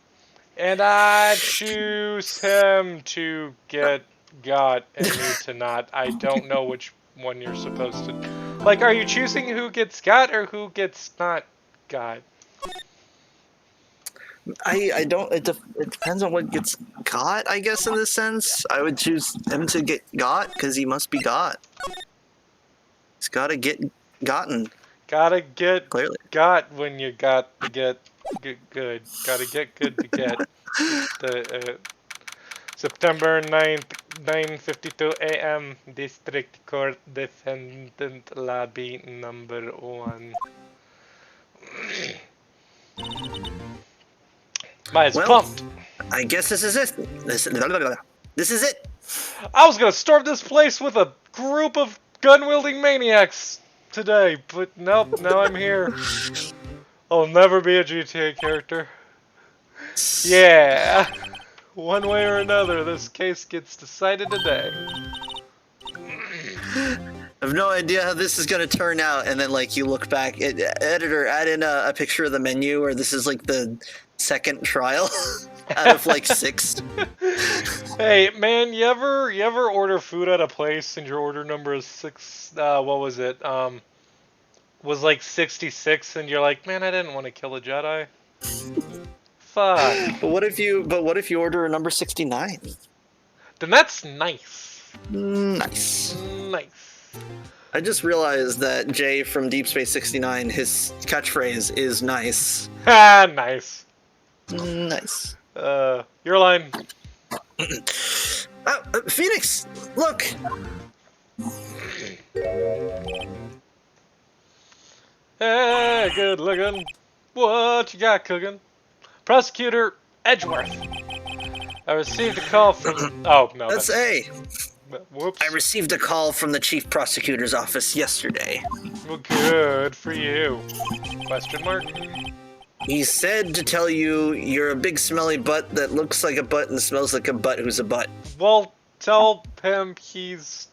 and I choose him to get got and you to not. I don't know which one you're supposed to. Like, are you choosing who gets got or who gets not got? I don't. It depends on what gets got. I guess in this sense, I would choose him to get got because he must be got. He's got to get gotten. Gotta get Clearly. got when you got to get good. Gotta get good to get. The September 9th, 9:52 a.m. District Court Defendant Lobby number 1. Mine's pumped. I guess this is it. This is it. I was gonna storm this place with a group of gun-wielding maniacs today, but nope, now I'm here. I'll never be a GTA character. Yeah. One way or another, this case gets decided today. I have no idea how this is going to turn out, and then like you look back, editor, add in a picture of the menu where this is like the second trial out of like 6. Hey man, you ever order food at a place and your order number is 6? What was it? Was like 66, and you're like, man, I didn't want to kill a Jedi. Fuck. But what if you order a number 69? Then that's nice. Nice. Nice. I just realized that Jay from Deep Space 69, his catchphrase is nice. Ha, nice. Nice. Your line. Phoenix, look. Hey, good looking. What you got cooking? Prosecutor Edgeworth. I received a call from. Oh no. That's A. Whoops. I received a call from the chief prosecutor's office yesterday. Well, good for you. Question mark. He said to tell you you're a big smelly butt that looks like a butt and smells like a butt who's a butt. Well, tell him he's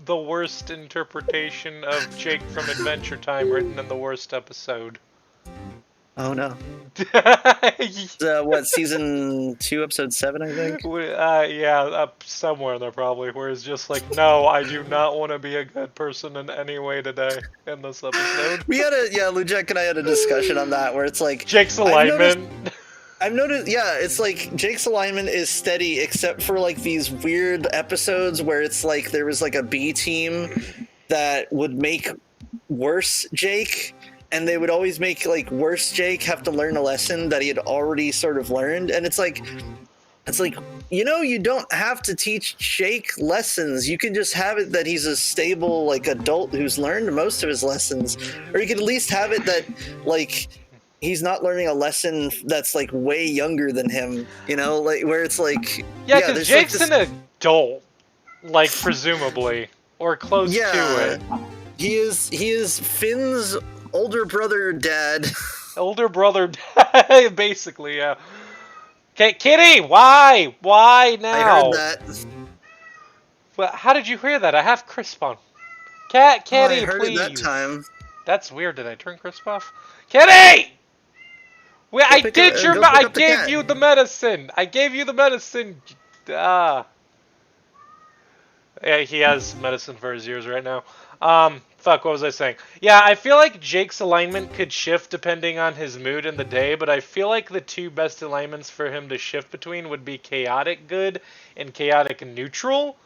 the worst interpretation of Jake from Adventure Time written in the worst episode. Oh no. What, season 2, episode 7, I think? Yeah, somewhere in there probably, where it's just like, no, I do not want to be a good person in any way today in this episode. Lujek and I had a discussion on that, where it's like... Jake's alignment. I've noticed, it's like Jake's alignment is steady, except for like these weird episodes where it's like there was like a B team that would make worse Jake, and they would always make like worse Jake have to learn a lesson that he had already sort of learned. And it's like, you don't have to teach Jake lessons. You can just have it that he's a stable like adult who's learned most of his lessons, or you could at least have it that like he's not learning a lesson that's like way younger than him, like where it's like, yeah, because Jake's like an adult, like presumably, or close to it. He is Finn's older brother dad. Older brother dad, basically, yeah. Okay, Kitty, why now? I heard that. Well, how did you hear that? I have crisp on. Kitty, I heard please. it that time. That's weird. Did I turn crisp off? Kitty! Well, I gave you the medicine. I gave you the medicine. Ah. Yeah, he has medicine for his ears right now. Fuck, what was I saying? Yeah, I feel like Jake's alignment could shift depending on his mood in the day, but I feel like the two best alignments for him to shift between would be chaotic good and chaotic neutral.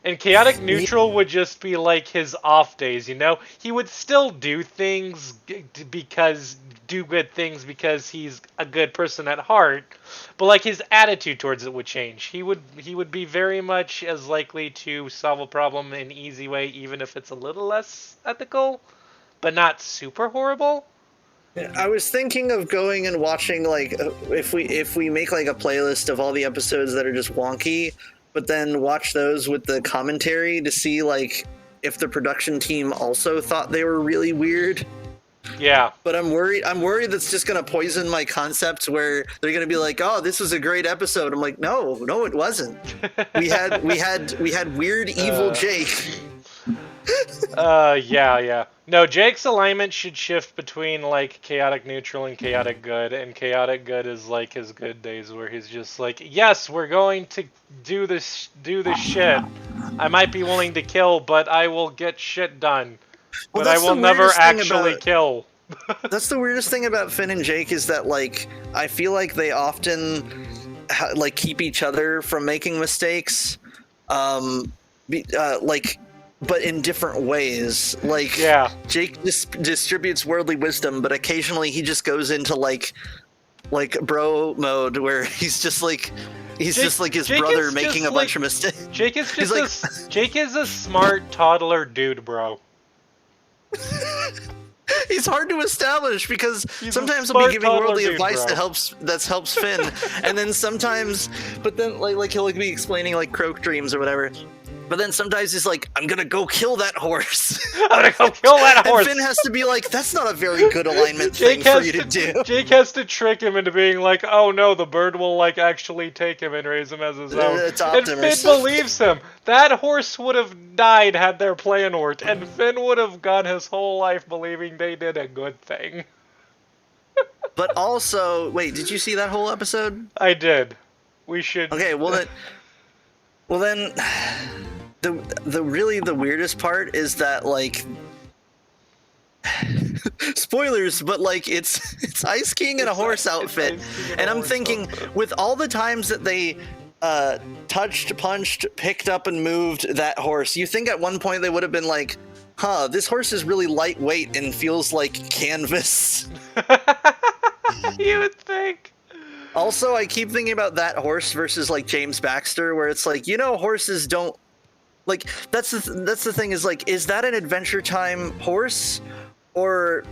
And chaotic Yeah, neutral would just be like his off days, you know? He would still do things do good things because he's a good person at heart, but like his attitude towards it would change. He would be very much as likely to solve a problem in an easy way even if it's a little less ethical, but not super horrible. I was thinking of going and watching like if we make like a playlist of all the episodes that are just wonky, but then watch those with the commentary to see like if the production team also thought they were really weird. Yeah. But I'm worried. I'm worried that's just gonna poison my concept. Where they're gonna be like, "Oh, this was a great episode." I'm like, "No, no, it wasn't. We had weird evil Uh, Jake." yeah. No, Jake's alignment should shift between like chaotic neutral and chaotic good, and chaotic good is like his good days where he's just like, yes, we're going to do this shit. I might be willing to kill, but I will get shit done. Well, But I that's will the never weirdest thing actually about kill. that's the weirdest thing about Finn and Jake is that like I feel like they often like keep each other from making mistakes, like, but in different ways. Like, Yeah. Jake distributes worldly wisdom, but occasionally he just goes into like bro mode where he's just like his Jake brother is making just a bunch of mistakes. Jake is He's just Jake is a smart toddler dude, bro. He's hard to establish because He's sometimes a he'll be smart giving toddler worldly dude, advice bro. that helps Finn, and then sometimes, but then like he'll be explaining like croak dreams or whatever. But then sometimes he's like, "I'm gonna go kill that horse." I'm gonna go kill that horse. And Finn has to be like, "That's not a very good alignment thing for you to do." Jake has to trick him into being like, "Oh no, the bird will like actually take him and raise him as his own." It's And Finn Optimus. believes him. That horse would have died had their plan worked, and Finn would have gone his whole life believing they did a good thing. But also, wait, did you see that whole episode? I did. We should. Okay, well then, the weirdest part is that like spoilers, but like it's Ice King in a horse outfit, Ice King in a and I'm horse thinking outfit. with all the times that they touched, punched, picked up, and moved that horse, you think at one point they would have been like, "Huh, this horse is really lightweight and feels like canvas." You would think. Also, I keep thinking about that horse versus like James Baxter, where it's like, horses don't like. That's the thing is like, is that an Adventure Time horse, or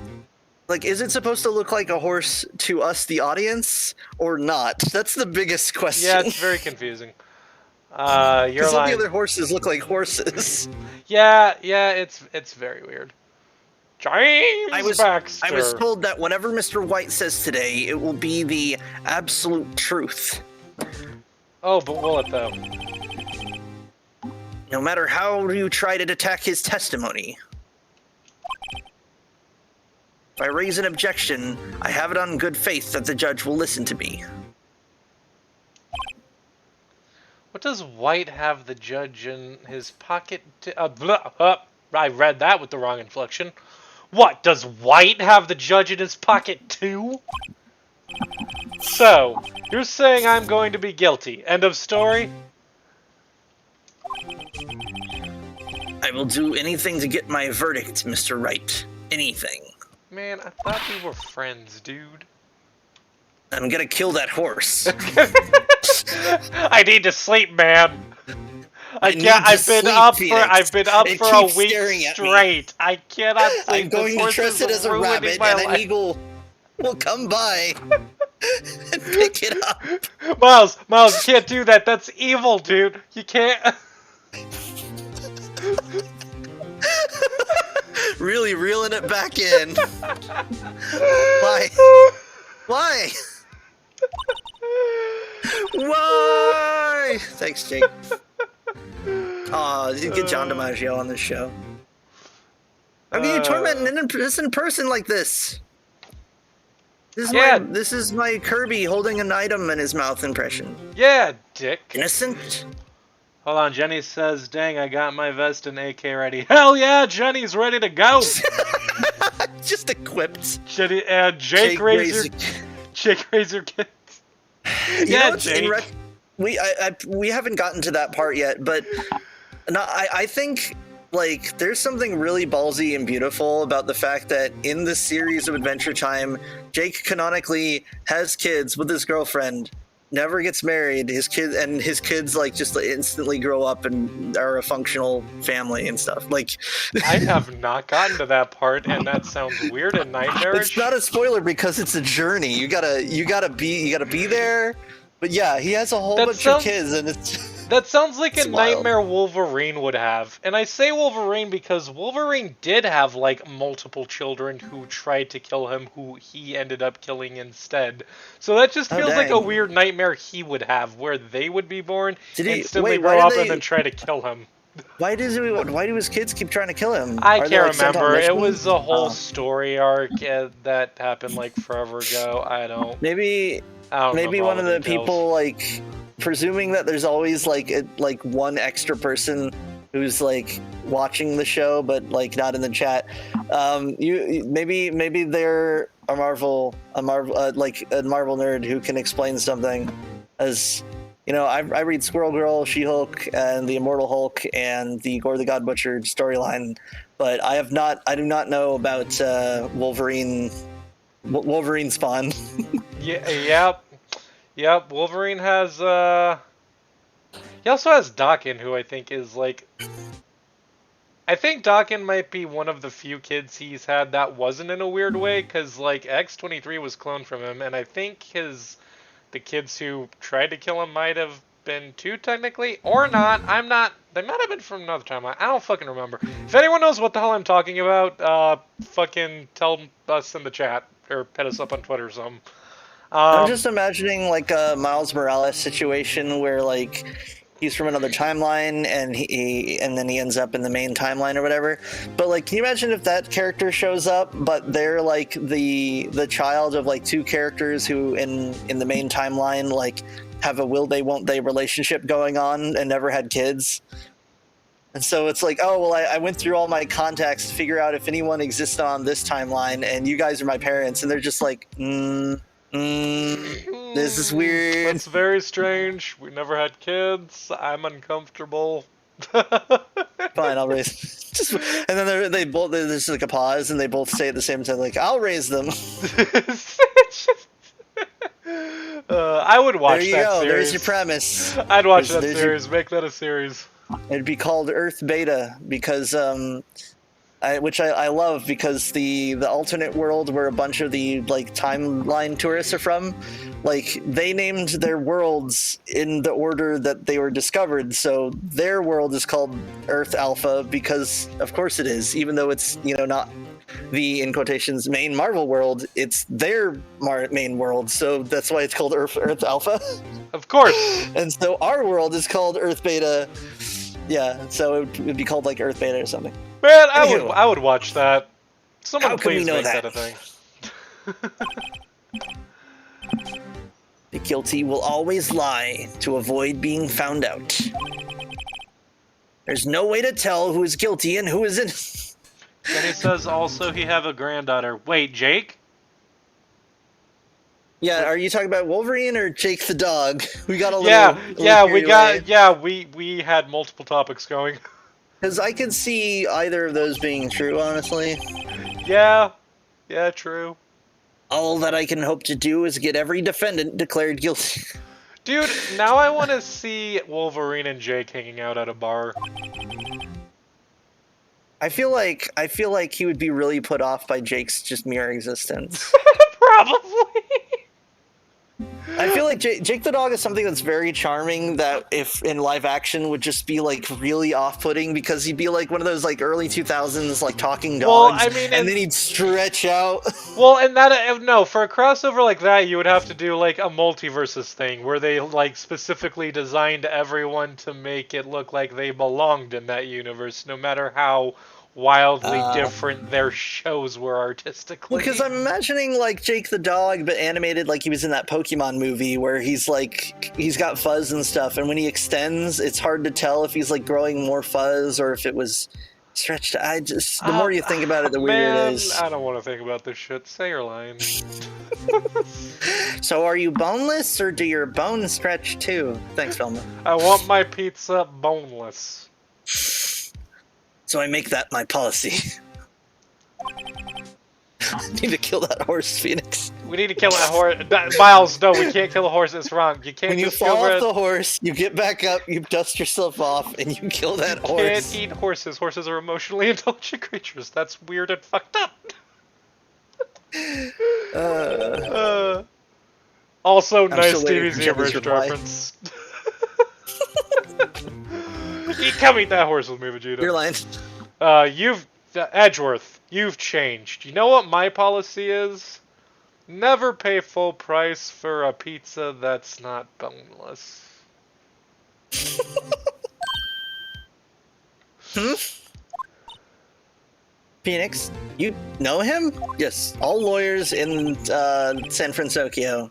like, is it supposed to look like a horse to us, the audience, or not? That's the biggest question. Yeah, it's very confusing. You're Because all the lying. other horses look like horses. Yeah, it's very weird. James Baxter. I was told that whatever Mr. White says today, it will be the absolute truth. Oh, but will it though? No matter how you try to attack his testimony. If I raise an objection, I have it on good faith that the judge will listen to me. What does White have the judge in his pocket? I read that with the wrong inflection. What, does White have the judge in his pocket too? So, you're saying I'm going to be guilty. End of story? I will do anything to get my verdict, Mr. Wright. Anything. Man, I thought we were friends, dude. I'm gonna kill that horse. I need to sleep, man. I need can't. to I've been sleep, up for. Phoenix. I've been up It for a keeps week staring at me. straight. I cannot sleep. I'm going This to dress horse it is as a ruining rabbit, my and an life. eagle will come by and pick it up. Miles, you can't do that. That's evil, dude. You can't. Really reeling it back in. Why? Why? Why? Thanks, Jake. Aw, you get John DiMaggio on this show. How can you torment an innocent person like this? Yeah, This is my Kirby holding an item in his mouth impression. yeah, dick. Innocent? Hold on, Jenny says, dang, I got my vest and AK ready. Hell yeah, Jenny's ready to go. Just equipped. Jenny, Jake Razor Kids. You Yeah, know, it's Jake. we haven't gotten to that part yet, but no, I think like there's something really ballsy and beautiful about the fact that in this series of Adventure Time, Jake canonically has kids with his girlfriend, never gets married. His kids like just instantly grow up and are a functional family and stuff. Like, I have not gotten to that part, and that sounds weird and nightmarish. it's not a spoiler because it's a journey. You gotta be there. But yeah, he has a whole bunch of kids, and it's that sounds like a it's wild. nightmare Wolverine would have. And I say Wolverine because Wolverine did have like multiple children who tried to kill him, who he ended up killing instead. So that just feels like a dang. weird nightmare he would have, where they would be born, Did he- instantly wait, why grow did up, and they- then try to kill him. Why do his kids keep trying to kill him? I Are they, can't like, sent on remember. It missions? was a whole Oh. story arc that happened like forever ago. I don't Maybe remember one all of the details. people, like, presuming that there's always like one extra person who's like watching the show but like not in the chat. Maybe they're a Marvel nerd who can explain something. As you know, I read Squirrel Girl, She-Hulk, and the Immortal Hulk, and the Gore the God Butcher storyline, but I do not know about Wolverine Spawn. Yeah, yep. Wolverine has he also has Daken, who I think is like, I think Daken might be one of the few kids he's had that wasn't in a weird way, because like X-23 was cloned from him, and I think the kids who tried to kill him might have been too technically, or not. They might have been from another timeline. I don't fucking remember. If anyone knows what the hell I'm talking about, fucking tell us in the chat or hit us up on Twitter or something. I'm just imagining like a Miles Morales situation where like he's from another timeline and then he ends up in the main timeline or whatever. But like, can you imagine if that character shows up, but they're like the child of like two characters who in the main timeline like have a will they won't they relationship going on and never had kids. And so it's like, oh, well, I went through all my contacts to figure out if anyone exists on this timeline, and you guys are my parents. And they're just like, this is weird. That's very strange. We never had kids. I'm uncomfortable. Fine, I'll raise. And then they both. There's like a pause, and they both say at the same time, like, "I'll raise them." I would watch There you that go. series. There's your premise. I'd watch that There's series. Make that a series. It'd be called Earth Beta because which I love because the alternate world where a bunch of the like timeline tourists are from, like they named their worlds in the order that they were discovered. So their world is called Earth Alpha because of course it is, even though it's, you know, not the, in quotations, main Marvel world, it's their main world. So that's why it's called Earth Alpha. Of course. And so our world is called Earth Beta. Yeah, so it would be called like Earth Beta or something. Man, Anywho. I would watch that. Someone How can we please know make that? that a thing. The guilty will always lie to avoid being found out. There's no way to tell who is guilty and who is innocent. Then he says also he have a granddaughter. Wait, Jake? Yeah, are you talking about Wolverine or Jake the dog? We got a little. We had multiple topics going. Because I could see either of those being true, honestly. Yeah, true. All that I can hope to do is get every defendant declared guilty. Dude, now I want to see Wolverine and Jake hanging out at a bar. I feel like he would be really put off by Jake's just mere existence. Probably. I feel like Jake the dog is something that's very charming that if in live action would just be like really off-putting because he'd be like one of those like early 2000s like talking dogs. Well, I mean, and then he'd stretch out. Well, and that no, for a crossover like that, you would have to do like a multiverses thing where they like specifically designed everyone to make it look like they belonged in that universe, no matter how wildly different their shows were artistically. Because I'm imagining like Jake the dog, but animated like he was in that Pokemon movie where he's got fuzz and stuff, and when he extends, it's hard to tell if he's like growing more fuzz or if it was stretched. The more you think about it, the weirder Man, it is. I don't want to think about this shit. Say your line. So are you boneless or do your bones stretch too? Thanks, Velma. I want my pizza boneless. So I make that my policy. Need to kill that horse, Phoenix. We need to kill that horse. Miles, no, we can't kill a horse. It's wrong. You can't When you just fall go off the horse, you get back up, you dust yourself off, and you kill that You horse. can't eat horses. Horses are emotionally intelligent creatures. That's weird and fucked up. Also, I'm nice still waiting DBZ for Jeffy's Emerged reply. reference. Come eat that horse with me, Vegeta. Your line. Edgeworth, you've changed. You know what my policy is? Never pay full price for a pizza that's not boneless. Phoenix, you know him? Yes, all lawyers in San Francisco.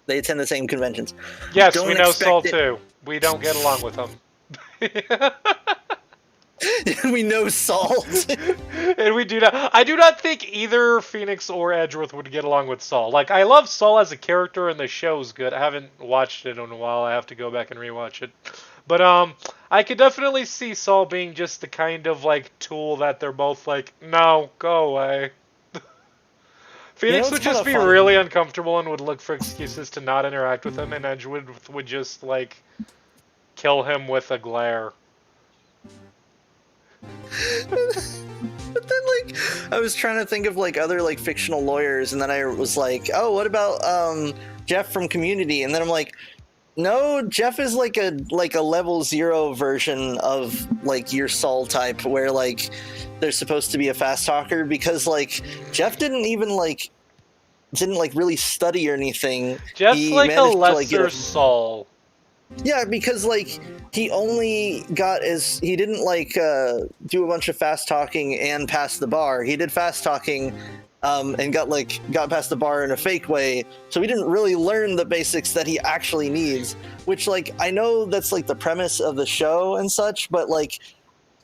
They attend the same conventions. Yes, Don't we know expect Saul it- too. We don't get along with him. We know Saul. And we do not. I do not think either Phoenix or Edgeworth would get along with Saul. Like, I love Saul as a character, and the show's good. I haven't watched it in a while. I have to go back and rewatch it. But I could definitely see Saul being just the kind of like tool that they're both like, no, go away. Phoenix would it's just kinda be funny. really uncomfortable and would look for excuses to not interact with him, and Edgeworth would just like kill him with a glare. But then, like, I was trying to think of like other like fictional lawyers, and then I was like, oh, what about Jeff from Community? And then I'm like, no, Jeff is like a level 0 version of like your Saul type, where like there's supposed to be a fast talker, because like Jeff didn't really study or anything. Jeff's He like a managed to, like, lesser get Saul. Yeah, because like he didn't like do a bunch of fast talking and pass the bar. He did fast talking and got past the bar in a fake way. So he didn't really learn the basics that he actually needs, which like I know that's like the premise of the show and such, but like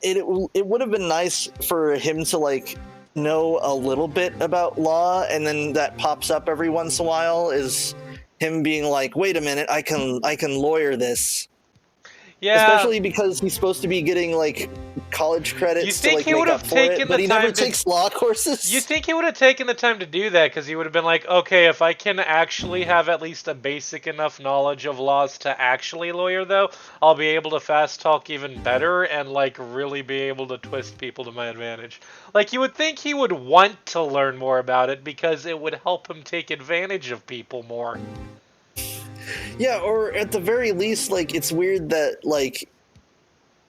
it would have been nice for him to like know a little bit about law, and then that pops up every once in a while is him being like, wait a minute, I can lawyer this. Yeah. Especially because he's supposed to be getting like college credits You think to like he make would up have for taken it, but the he never time to- takes law courses. You think he would have taken the time to do that because he would have been like, okay, if I can actually have at least a basic enough knowledge of laws to actually lawyer, though, I'll be able to fast talk even better and like really be able to twist people to my advantage. Like, you would think he would want to learn more about it because it would help him take advantage of people more. Yeah, or at the very least, like it's weird that like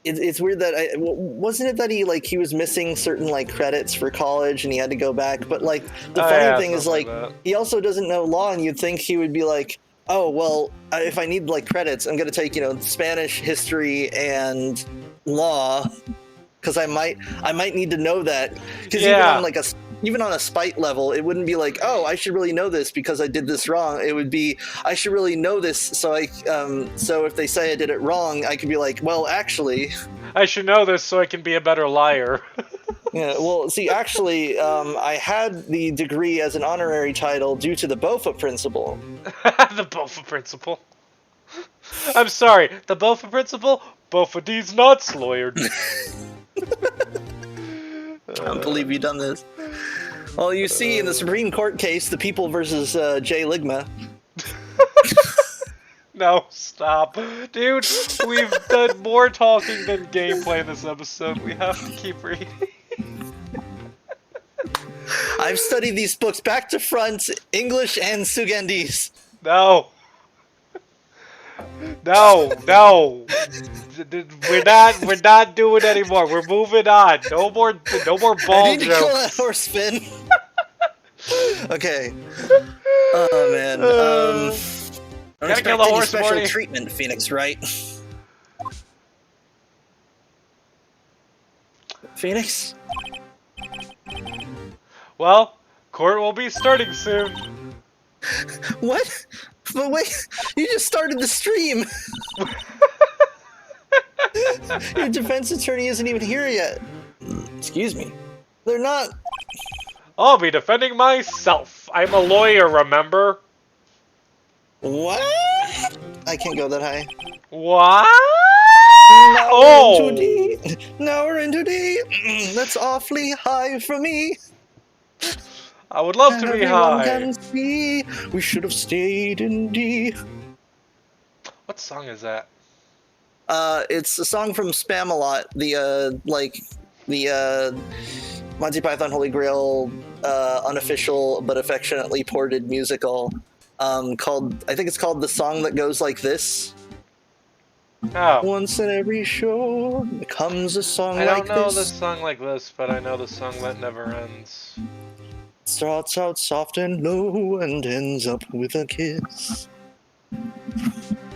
it's weird that wasn't it that he was missing certain like credits for college and he had to go back. But like the Oh, funny yeah, thing is something like like that. he also doesn't know law, and you'd think he would be like, oh well, if I need like credits, I'm gonna take Spanish, history, and law, because I might need to know that, because Yeah. even on a spite level, it wouldn't be like, oh, I should really know this because I did this wrong. It would be, I should really know this so so if they say I did it wrong, I could be like, well, actually, I should know this so I can be a better liar. yeah. Well, see, actually, I had the degree as an honorary title due to the BOFA principle. The Bofa principle. I'm sorry, the Bofa principle? Bofa D's nuts, lawyered. I don't believe you've done this. Well, you see, in the Supreme Court case, the People versus Jay Ligma. No, stop. Dude, we've done more talking than gameplay this episode. We have to keep reading. I've studied these books back to front, English and Sugandese. No. No. We're not doing anymore. We're moving on. No more I ball need to kill that jokes. horse spin. Okay. Oh man. Don't Gotta kill expect the any horse, special Morty. treatment, Phoenix, right? Phoenix? Well, court will be starting soon. What? But wait, you just started the stream! Your defense attorney isn't even here yet. Excuse me. They're not... I'll be defending myself. I'm a lawyer, remember? What? I can't go that high. What? Now Oh! we're in too deep. Now we're in too deep. That's awfully high for me. I would love to be Everyone high. can see we should have stayed in D. What song is that? It's a song from Spam-A-Lot, the Monty Python Holy Grail unofficial but affectionately ported musical called, I think it's called The Song That Goes Like This. Oh. Once in every show comes a song I like don't know this. the song like this, but I know the song that never ends. Starts out soft and low and ends up with a kiss.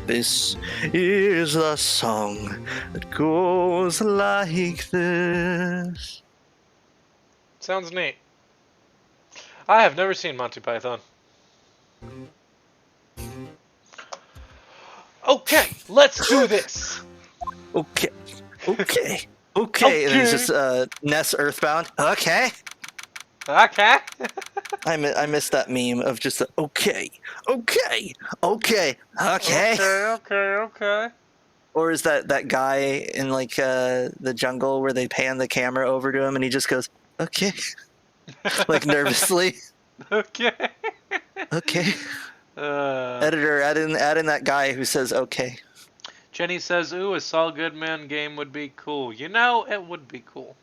This is the song that goes like this. Sounds neat. I have never seen Monty Python. Okay, let's do this. Okay. Okay. And it's just Ness Earthbound. Okay. Okay. I missed that meme of just the okay. Okay. Or is that guy in like the jungle where they pan the camera over to him and he just goes, okay. Like nervously. Okay. Okay. Editor, add in that guy who says okay. Jenny says, ooh, a Saul Goodman game would be cool. You know, it would be cool.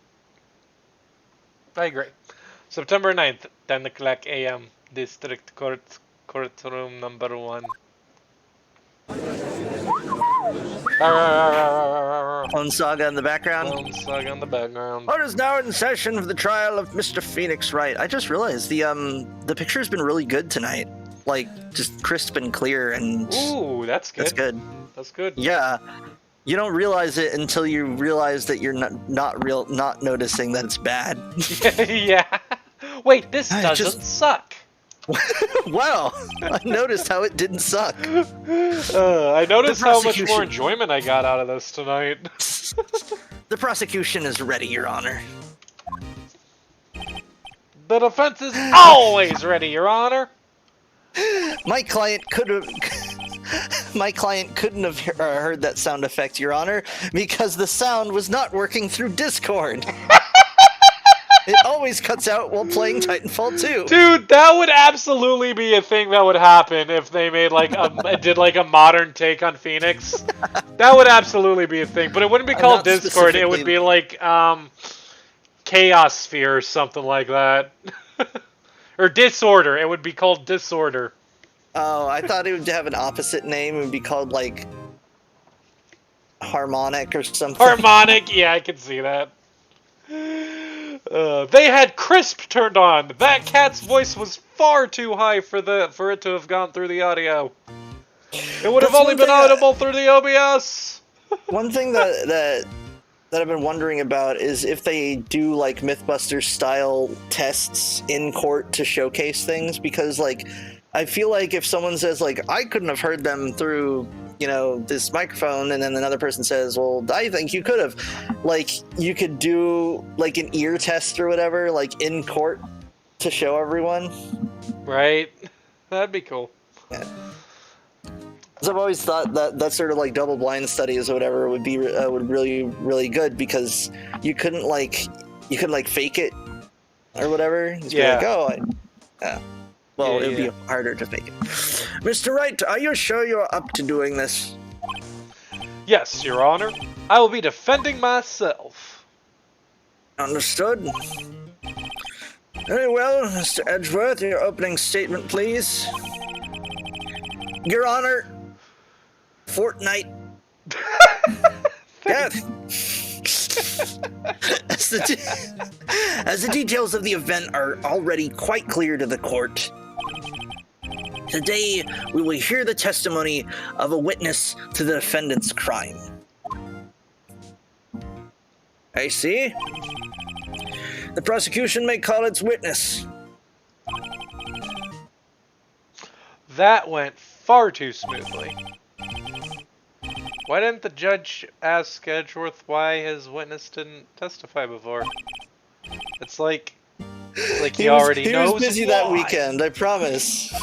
I agree. September 9th, 10 o'clock a.m. District Courtroom number 1. Clone Saga in the background. Clone Saga in the background. Court is now in session for the trial of Mr. Phoenix Wright. I just realized the picture's been really good tonight. Like, just crisp and clear and... Ooh, that's good. That's good. That's good. Yeah. You don't realize it until you realize that you're not noticing that it's bad. Yeah. Wait, this I doesn't just- suck. Wow. I noticed how it didn't suck. I noticed The how much prosecution- more enjoyment I got out of this tonight. The prosecution is ready, Your Honor. The defense is always ready, Your Honor. My client couldn't have heard that sound effect, Your Honor, because the sound was not working through Discord. It always cuts out while playing Titanfall 2. Dude, that would absolutely be a thing that would happen if they made did a modern take on Phoenix. That would absolutely be a thing, but it wouldn't be called Not Discord. It would specifically- be like Chaos Sphere or something like that, or Disorder. It would be called Disorder. Oh, I thought it would have an opposite name. It would be called, like, Harmonic or something. Harmonic, yeah, I can see that. They had crisp turned on. That cat's voice was far too high for it to have gone through the audio. It would have That's only one been thing audible through the OBS. One thing that I've been wondering about is if they do, like, Mythbusters style tests in court to showcase things, because, like, I feel like if someone says, like, I couldn't have heard them through, you know, this microphone, and then another person says, well, I think you could have, like, you could do, like, an ear test or whatever, like, in court to show everyone. Right? That'd be cool. Yeah. Because I've always thought that sort of, like, double-blind studies or whatever would be would really, really good, because you couldn't fake it or whatever. Just Yeah. be like, well, Yeah, it'd be harder to fake it. Mr. Wright, are you sure you're up to doing this? Yes, Your Honor. I will be defending myself. Understood. Very well, Mr. Edgeworth, your opening statement, please. Your Honor, Fortnite. Death. As the details of the event are already quite clear to the court, today we will hear the testimony of a witness to the defendant's crime. I see. The prosecution may call its witness. That went far too smoothly. Why didn't the judge ask Edgeworth why his witness didn't testify before? It's like he already knows He was busy why. that weekend, I promise.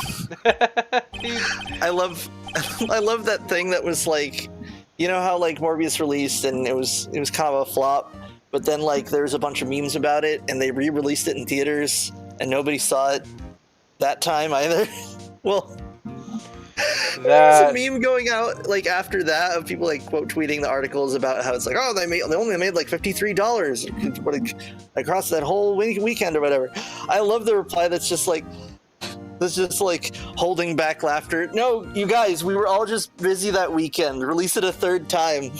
I love that thing that was like, you know how like Morbius released and it was kind of a flop, but then like there was a bunch of memes about it and they re-released it in theaters and nobody saw it that time either. Well, there's a meme going out like after that of people like quote tweeting the articles about how it's like, oh, they only made like $53 across that whole weekend or whatever. I love the reply that's just like holding back laughter. No, you guys, we were all just busy that weekend. Release it a third time.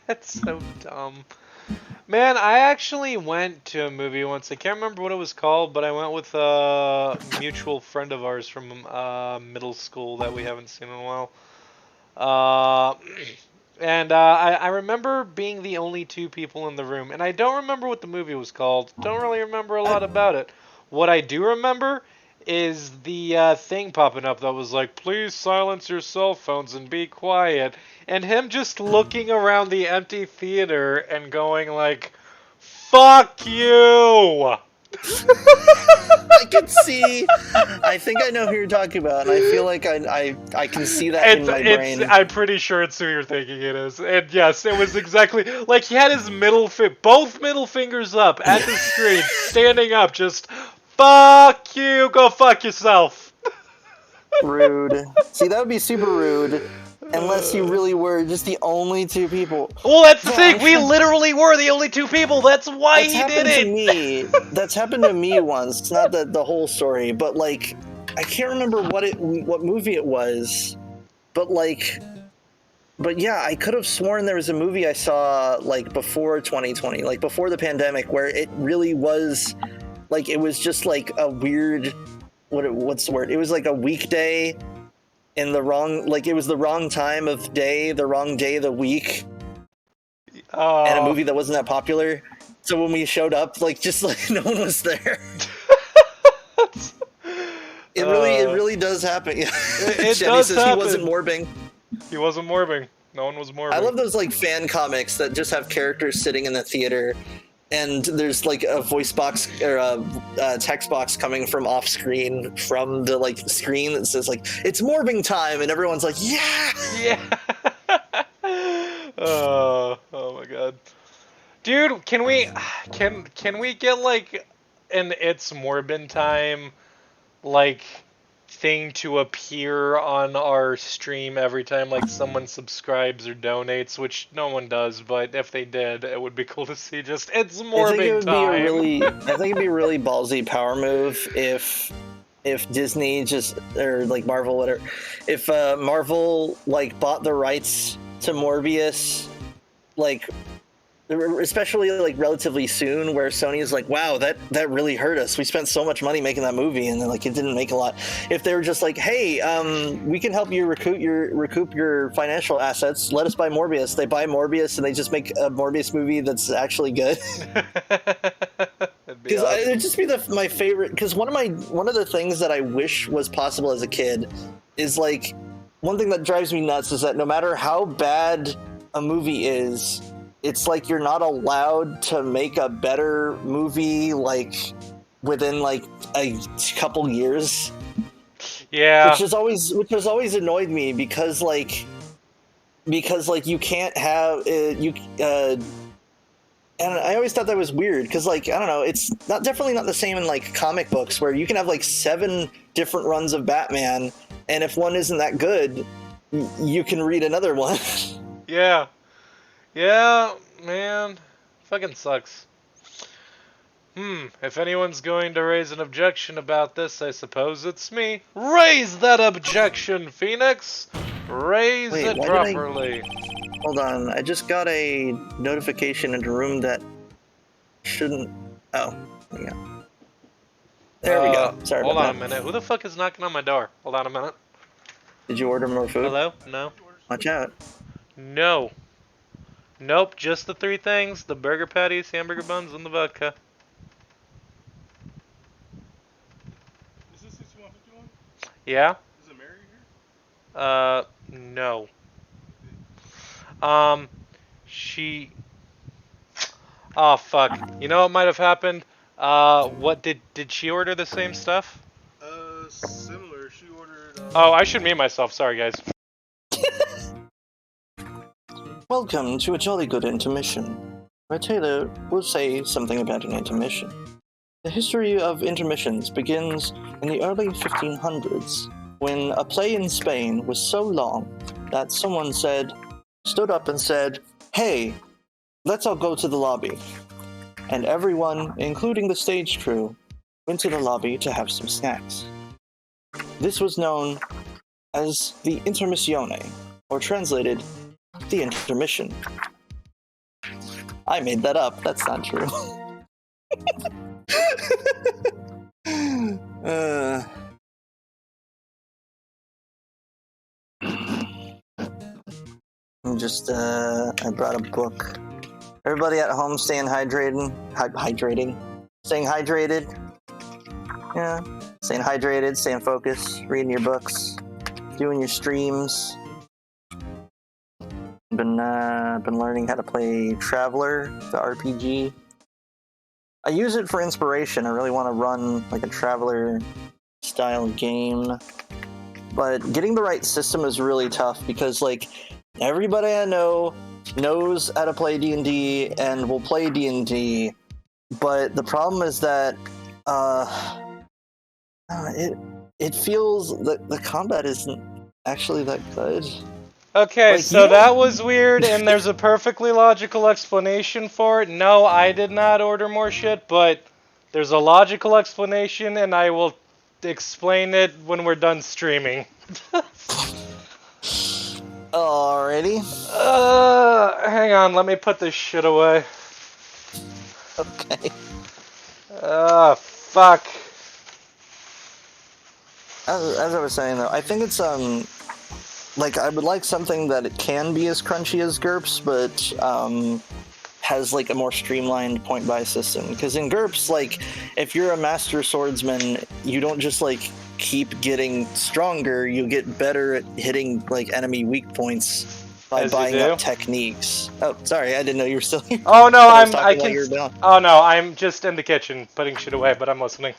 That's so dumb. Man, I actually went to a movie once. I can't remember what it was called, but I went with a mutual friend of ours from middle school that we haven't seen in a while. I remember being the only two people in the room, and I don't remember what the movie was called. Don't really remember a lot about it. What I do remember is the thing popping up that was like, please silence your cell phones and be quiet. And him just looking around the empty theater and going like, fuck you! I can see. I think I know who you're talking about, and I feel like I can see that in my brain. I'm pretty sure it's who you're thinking it is. And yes, it was exactly like he had his both middle fingers up at the screen, standing up, just fuck you, go fuck yourself. Rude. See, that would be super rude. Unless you really were just the only two people. Well, that's the thing. We literally were the only two people. That's why he did it. That's happened to me once. It's not the whole story, but like, I can't remember what movie it was, but yeah, I could have sworn there was a movie I saw like before 2020, like before the pandemic, where it really was like it was just like a weird what's the word? It was like a weekday. In the wrong, like it was the wrong time of day, the wrong day of the week, and a movie that wasn't that popular. So when we showed up, like just like no one was there. It really does happen. It Jenny does says happen. He wasn't morbing. He wasn't morbing. No one was morbing. I love those like fan comics that just have characters sitting in the theater. And there's like a voice box or a text box coming from off screen from the like screen that says like it's morbing time, and everyone's like, yeah. Oh my god, dude, can we get like an it's morbin time like thing to appear on our stream every time like someone subscribes or donates, which no one does, but if they did, it would be cool to see. Just it's morbing time. I think it'd be a really ballsy power move if Disney just or like Marvel, whatever, if Marvel like bought the rights to Morbius, like especially like relatively soon, where Sony is like, wow, that really hurt us. We spent so much money making that movie, and like it didn't make a lot. If they were just like, hey, we can help you recoup your financial assets. Let us buy Morbius. They buy Morbius, and they just make a Morbius movie that's actually good. Because awesome. It'd just be my favorite. Because one of the things that I wish was possible as a kid is like one thing that drives me nuts is that no matter how bad a movie is, it's like you're not allowed to make a better movie like within like a couple years. Yeah. Which has always annoyed me because you can't have and I always thought that was weird because like I don't know, it's definitely not the same in like comic books where you can have like 7 different runs of Batman, and if one isn't that good, you can read another one. Yeah. Yeah, man. Fucking sucks. If anyone's going to raise an objection about this, I suppose it's me. Raise that objection, Phoenix! Raise it properly. Hold on, I just got a notification in a room that shouldn't... Oh, yeah. There we go. Sorry hold about on a minute. Who the fuck is knocking on my door? Hold on a minute. Did you order more food? Hello? No. Watch out. No. Nope, just the 3 things. The burger patties, hamburger buns, and the vodka. Yeah? Is it Mary here? No. Um, she. Oh fuck. You know what might have happened? What did she order the same stuff? Similar. She ordered. Oh, I should mute myself. Sorry, guys. Welcome to a jolly good intermission, where Taylor will say something about an intermission. The history of intermissions begins in the early 1500s, when a play in Spain was so long that someone stood up and said, "Hey, let's all go to the lobby." And everyone, including the stage crew, went to the lobby to have some snacks. This was known as the intermissione, or translated, the intermission. I made that up, that's not true. uh, I brought a book. Everybody at home staying hydrated? Staying hydrated? Yeah. Staying hydrated, staying focused, reading your books, doing your streams. Been learning how to play Traveler, the RPG. I use it for inspiration. I really want to run like a Traveler style game. But getting the right system is really tough because like everybody I know knows how to play D&D and will play D&D, but the problem is that it feels that the combat isn't actually that good. Okay, Like, so that was weird, and there's a perfectly logical explanation for it. No, I did not order more shit, but there's a logical explanation, and I will explain it when we're done streaming. Alrighty. Hang on, let me put this shit away. Okay. Fuck. As I was saying though, I think it's like I would like something that it can be as crunchy as GURPS, but has like a more streamlined point buy system. Because in GURPS, like if you're a master swordsman, you don't just like keep getting stronger, you get better at hitting like enemy weak points by buying up techniques. Oh, sorry, I didn't know you were still here. Oh no, Oh no, I'm just in the kitchen putting shit away, but I'm listening.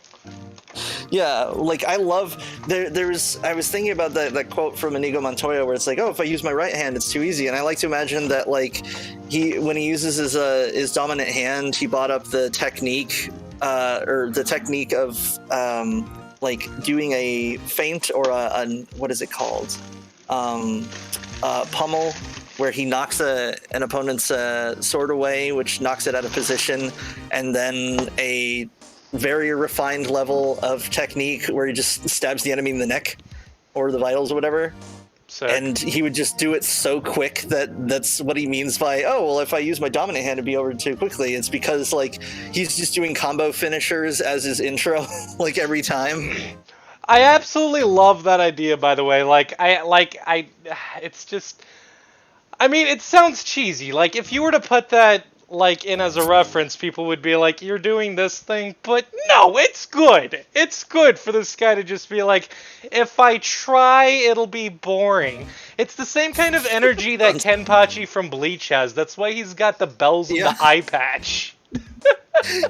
Yeah, like I love I was thinking about that quote from Inigo Montoya where it's like, oh, if I use my right hand, it's too easy. And I like to imagine that like when he uses his dominant hand, he bought up the technique or the technique of like doing a feint or a what is it called? Pummel, where he knocks an opponent's sword away, which knocks it out of position, and then a very refined level of technique where he just stabs the enemy in the neck or the vitals or whatever. Sick. And he would just do it so quick that's what he means by, oh, well, if I use my dominant hand to be over too quickly, it's because like he's just doing combo finishers as his intro like every time. I absolutely love that idea, by the way. It's just, I mean, it sounds cheesy. Like, if you were to put that, like, in as a reference, people would be like, you're doing this thing, but no, it's good. It's good for this guy to just be like, if I try, it'll be boring. It's the same kind of energy that Kenpachi from Bleach has. That's why he's got the bells and the eye patch.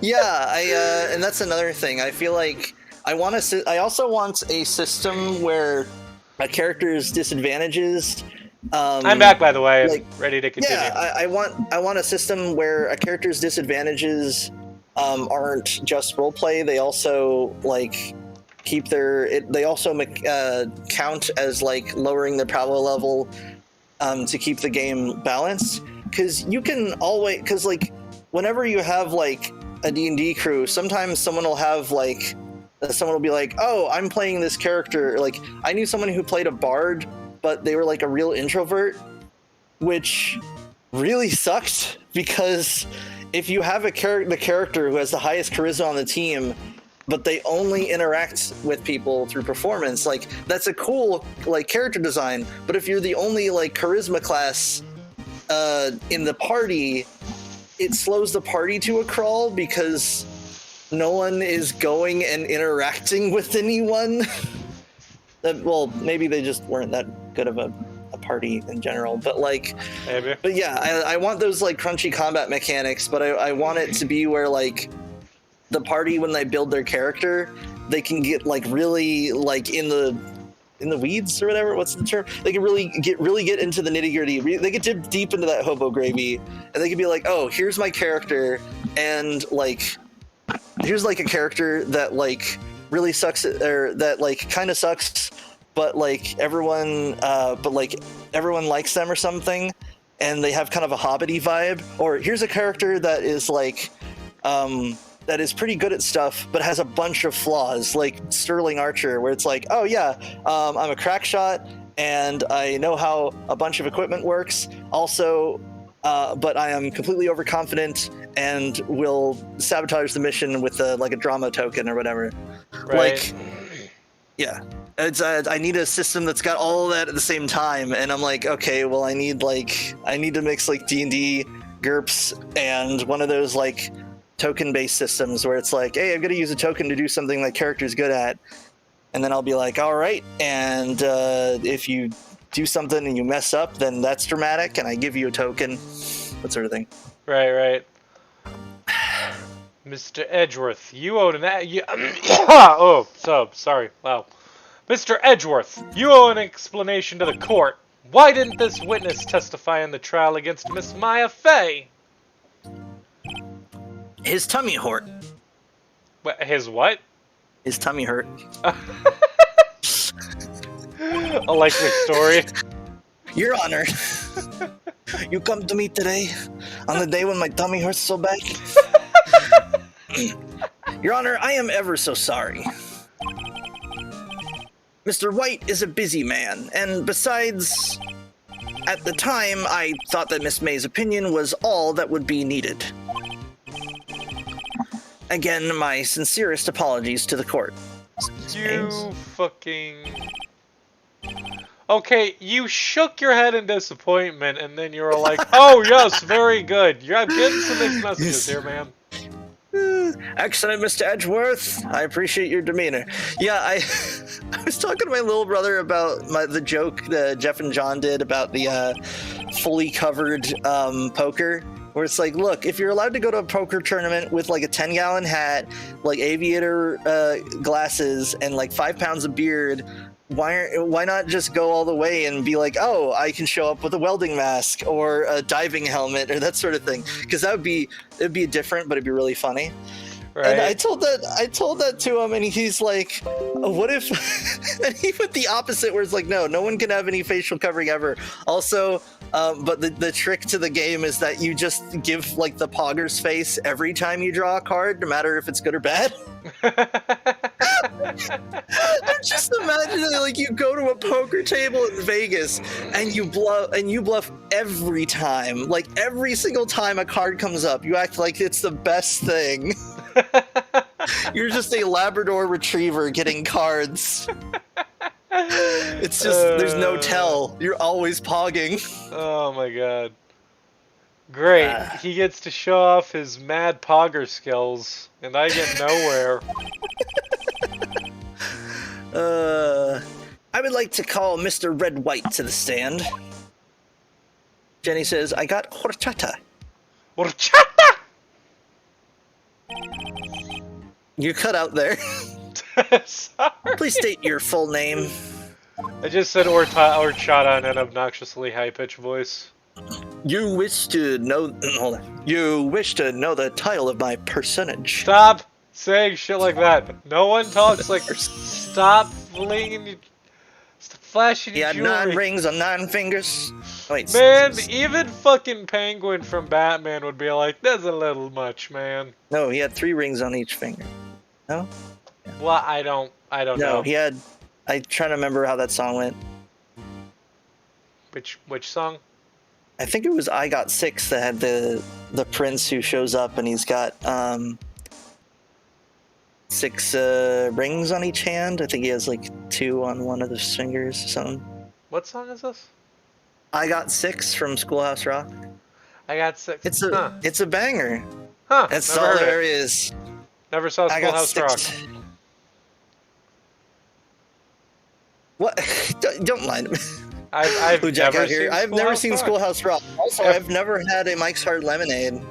Yeah, and that's another thing. I feel like I also want a system where a character's disadvantages. I'm back, by the way. Like, ready to continue. Yeah, I want a system where a character's disadvantages aren't just roleplay. They also like keep they also count as like lowering their power level to keep the game balanced. Because you can always, because like whenever you have like a D&D crew, sometimes someone will have like someone will be like, oh, I'm playing this character. Like I knew someone who played a bard, but they were like a real introvert, which really sucked because if you have the character who has the highest charisma on the team, but they only interact with people through performance, like that's a cool like character design. But if you're the only like charisma class in the party, it slows the party to a crawl because no one is going and interacting with anyone. Well, maybe they just weren't that good of a party in general, but like, Maybe. but yeah, I want those like crunchy combat mechanics, but I want it to be where like the party, when they build their character, they can get like really like in the weeds or whatever. What's the term? They can really get into the nitty gritty. They can dip deep into that hobo gravy, and they can be like, oh, here's my character, and like here's like a character that like really sucks, or that like kind of sucks, but like everyone likes them or something, and they have kind of a hobbity vibe. Or here's a character that is like that is pretty good at stuff but has a bunch of flaws, like Sterling Archer, where it's like, oh yeah, I'm a crack shot and I know how a bunch of equipment works also, but I am completely overconfident and will sabotage the mission with a drama token or whatever. Right. Like, yeah, it's I need a system that's got all of that at the same time, and I'm like, okay, well, I need to mix like D&D, GURPS, and one of those like token-based systems where it's like, hey, I'm gonna use a token to do something that character's good at, and then I'll be like, all right, and if you do something and you mess up, then that's dramatic, and I give you a token, that sort of thing. Right. Mr. Edgeworth, you owe oh, so sorry. Wow. Mr. Edgeworth, you owe an explanation to the court. Why didn't this witness testify in the trial against Miss Maya Fey? His tummy hurt. His what? His tummy hurt. A likely story. Your Honor, you come to me today on the day when my tummy hurts so bad. Your Honor, I am ever so sorry. Mr. Wright is a busy man, and besides, at the time, I thought that Miss May's opinion was all that would be needed. Again, my sincerest apologies to the court. You fucking... Okay, you shook your head in disappointment, and then you were like, oh yes, very good. I'm getting some mixed messages here, man. Excellent, Mr. Edgeworth. I appreciate your demeanor. Yeah, I was talking to my little brother about the joke that Jeff and John did about the fully covered poker, where it's like, look, if you're allowed to go to a poker tournament with like a 10-gallon hat, like aviator glasses, and like 5 pounds of beard, why not just go all the way and be like, oh, I can show up with a welding mask or a diving helmet or that sort of thing? Because it'd be different, but it'd be really funny. Right. And I told that to him, and he's like, what if? And he went the opposite, where it's like, no one can have any facial covering ever. Also, but the trick to the game is that you just give like the pogger's face every time you draw a card, no matter if it's good or bad. I'm just imagining like you go to a poker table in Vegas and you bluff every time. Like every single time a card comes up, you act like it's the best thing. You're just a Labrador retriever getting cards. It's just there's no tell. You're always pogging. Oh my god. Great. He gets to show off his mad pogger skills, and I get nowhere. I would like to call Mr. Red White to the stand. Jenny says, I got horchata. Horchata! You cut out there. Sorry. Please state your full name. I just said horchata in an obnoxiously high-pitched voice. You wish to know... Hold on. You wish to know the title of my personage. Stop saying shit like that. No one talks like... Stop flinging... Stop flashing your jewelry. He had 9 rings on 9 fingers. Wait, man, even fucking Penguin from Batman would be like, that's a little much, man. No, he had 3 rings on each finger. No? Well, I don't know. No, he had... I'm trying to remember how that song went. Which song? I think it was I Got 6 that had the prince who shows up and he's got 6 rings on each hand. I think he has like 2 on one of the fingers or something. What song is this? I Got 6 from Schoolhouse Rock. I Got 6. It's a banger. Huh. That's all there is. Never saw Schoolhouse Rock. What? Don't mind me. I've Ooh, Jack never out here. seen I've never seen Rock. Schoolhouse Rock. Also, If- I've never had a Mike's Hard Lemonade.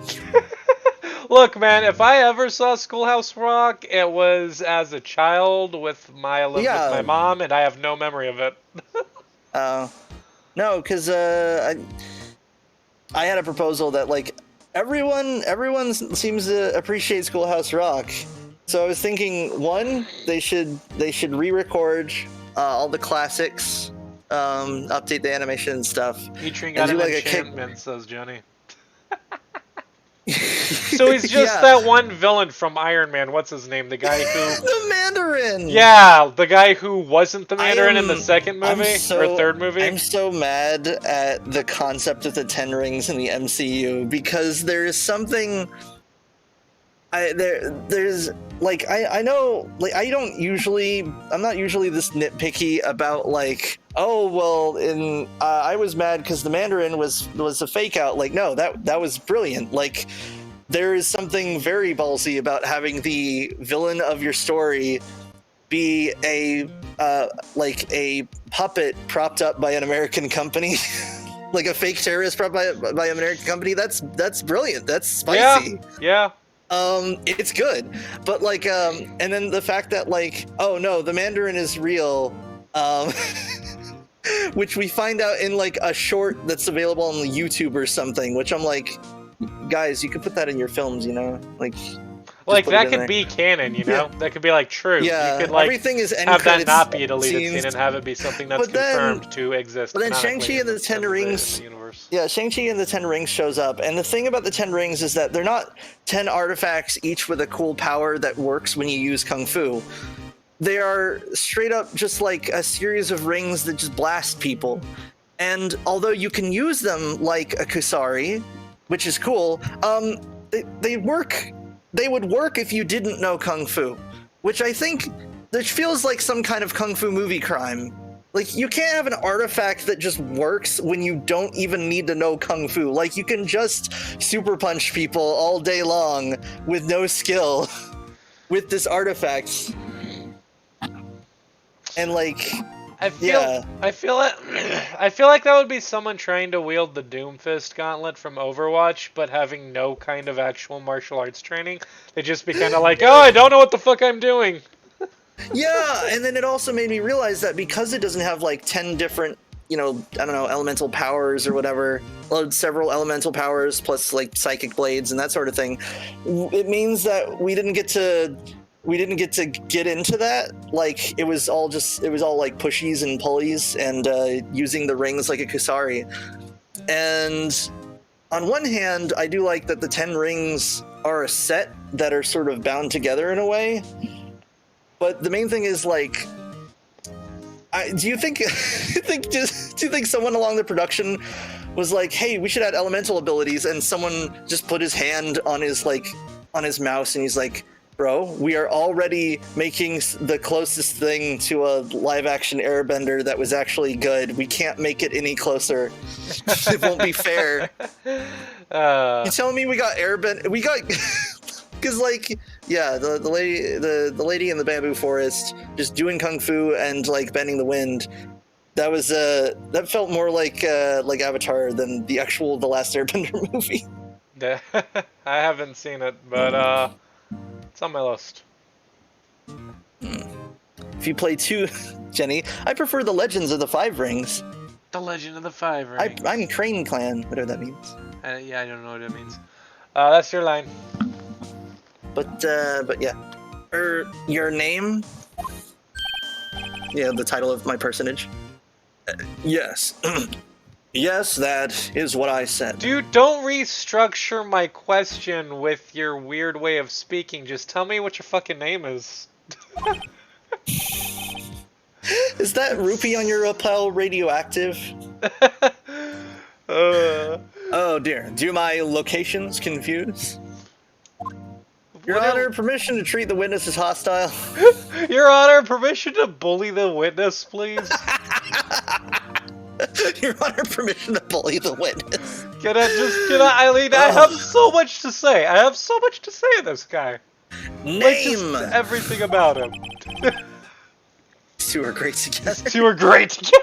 Look, man, if I ever saw Schoolhouse Rock, it was as a child I lived with my Yeah. mom, and I have no memory of it. No, because I had a proposal that like everyone seems to appreciate Schoolhouse Rock. So I was thinking, one, they should re-record all the classics, update the animation and stuff. Featuring And got do, an like, a kick- enchantment, says Johnny. So he's just Yeah. that one villain from Iron Man. What's his name? The guy who... The Mandarin. Yeah, the guy who wasn't the Mandarin in the second I'm movie or third movie. I'm so mad at the concept of the Ten Rings in the MCU because there's something. There's like I know like I'm not usually this nitpicky about like, oh well in I was mad because the Mandarin was a fake out. Like, no, that was brilliant. Like, there is something very ballsy about having the villain of your story be a puppet propped up by an American company. Like a fake terrorist propped by an American company. That's brilliant. That's spicy. Yeah. It's good. But like and then the fact that like, oh no, the Mandarin is real, which we find out in like a short that's available on YouTube or something, which I'm like, guys, you could put that in your films, you know? Like put that it in could there. be canon, you know? That could be like true. Yeah, You could like everything is end have that credits not be a deleted scenes. scene and have it be something that's But then- confirmed to exist. but then canonically Shang-Chi and the in Ten in Rings- the universe. Yeah, Shang-Chi and the Ten Rings shows up, and the thing about the Ten Rings is that they're not 10 artifacts, each with a cool power that works when you use Kung Fu. They are straight up just like a series of rings that just blast people. And although you can use them like a Kusari, which is cool, they would work if you didn't know Kung Fu, which feels like some kind of Kung Fu movie crime. Like, you can't have an artifact that just works when you don't even need to know Kung Fu. Like, you can just super punch people all day long with no skill with this artifact. And like, I feel like that would be someone trying to wield the Doomfist gauntlet from Overwatch, but having no kind of actual martial arts training. They'd just be kind of like, oh, I don't know what the fuck I'm doing. yeah, and then it also made me realize that because it doesn't have like 10 different, I don't know, elemental powers or whatever, well, several elemental powers plus like psychic blades and that sort of thing, it means that we didn't get to get into that. Like, it was all like pushies and pulleys and using the rings like a Kusari. And on one hand, I do like that the 10 rings are a set that are sort of bound together in a way. But the main thing is like, do you think someone along the production was like, hey, we should add elemental abilities, and someone just put his hand on his mouse and he's like, bro, we are already making the closest thing to a live-action Airbender that was actually good. We can't make it any closer. It won't be fair. You telling me we got Airbender? We got because like, yeah, the lady in the bamboo forest just doing kung fu and like bending the wind. That was that felt more like Avatar than the Last Airbender movie. I haven't seen it, but it's on my list. If you play 2, Jenny, I prefer the Legends of the Five Rings. The Legend of the Five Rings. I'm Crane Clan, whatever that means. Yeah, I don't know what it means. That's your line. But yeah. Your name? Yeah, the title of my personage. Yes. Yes, that is what I said. Dude, don't restructure my question with your weird way of speaking. Just tell me what your fucking name is. Is that rupee on your lapel radioactive? Oh dear. Do my locations confuse? Your Honor, permission to treat the witness as hostile. Your Honor, permission to bully the witness, please. Your Honor, permission to bully the witness. Eileen, I have so much to say. I have so much to say to this guy. Name! Like, just everything about him. two are great together. These two are great together.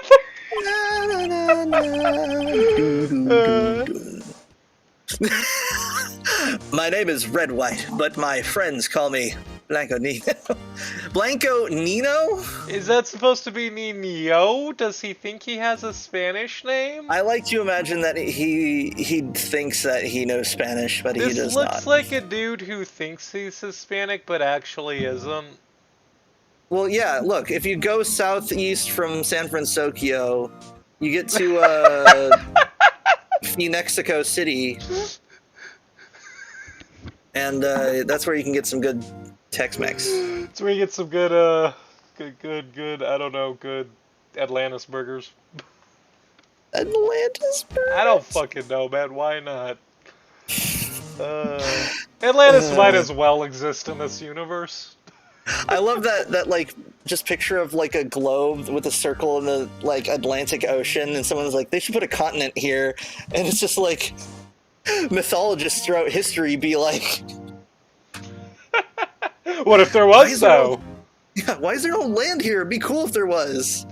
My name is Red White, but my friends call me Blanco Nino. Blanco Nino? Is that supposed to be Nino? Does he think he has a Spanish name? I like to imagine that he thinks that he knows Spanish, but he This does looks not. like a dude who thinks he's Hispanic but actually isn't. Well, yeah, look, if you go southeast from San Francisco, you get to Mexico City, and that's where you can get some good Tex-Mex. That's where you get some good, good, I don't know, good Atlantis burgers. Atlantis burgers? I don't fucking know, man. Why not? Atlantis might as well exist in this universe. I love that like just picture of like a globe with a circle in the like Atlantic Ocean, and someone's like, they should put a continent here, and it's just like mythologists throughout history be like, What if there Why was is there though? yeah, why is there no land here? It'd be cool if there was.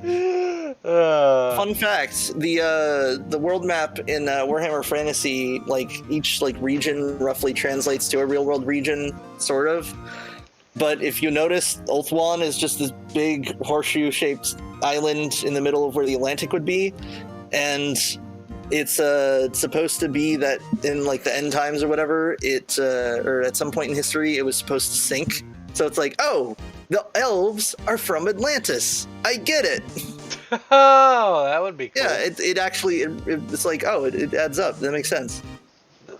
Fun fact: the world map in Warhammer Fantasy, like each like region roughly translates to a real world region, sort of. But if you notice, Ulthuan is just this big horseshoe-shaped island in the middle of where the Atlantic would be, and it's supposed to be that in like the end times or whatever, or at some point in history, it was supposed to sink. So it's like, oh, the elves are from Atlantis. I get it. Oh, that would be cool. Yeah, it actually it's like, oh, it adds up. That makes sense. It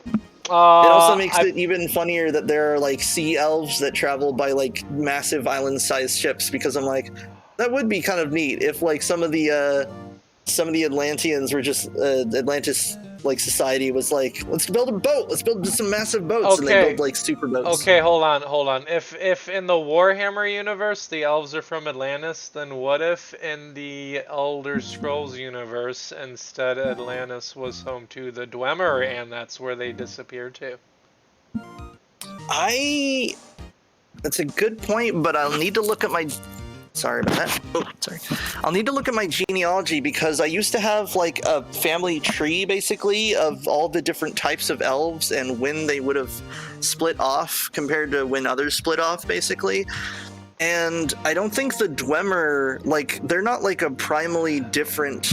It also makes it even funnier that there are like sea elves that travel by like massive island-sized ships, because I'm like, that would be kind of neat if like some of the Atlanteans were just Atlantis like society was like, let's build a boat, let's build some massive boats, and they Okay. build like super boats. Okay, hold on. If in the Warhammer universe the elves are from Atlantis, then what if in the Elder Scrolls universe instead Atlantis was home to the Dwemer and that's where they disappeared to? That's a good point, but I'll need to look at my. Sorry about that. Oh, sorry. I'll need to look at my genealogy, because I used to have like a family tree basically of all the different types of elves and when they would have split off compared to when others split off, basically. And I don't think the Dwemer, like, they're not like a primordially different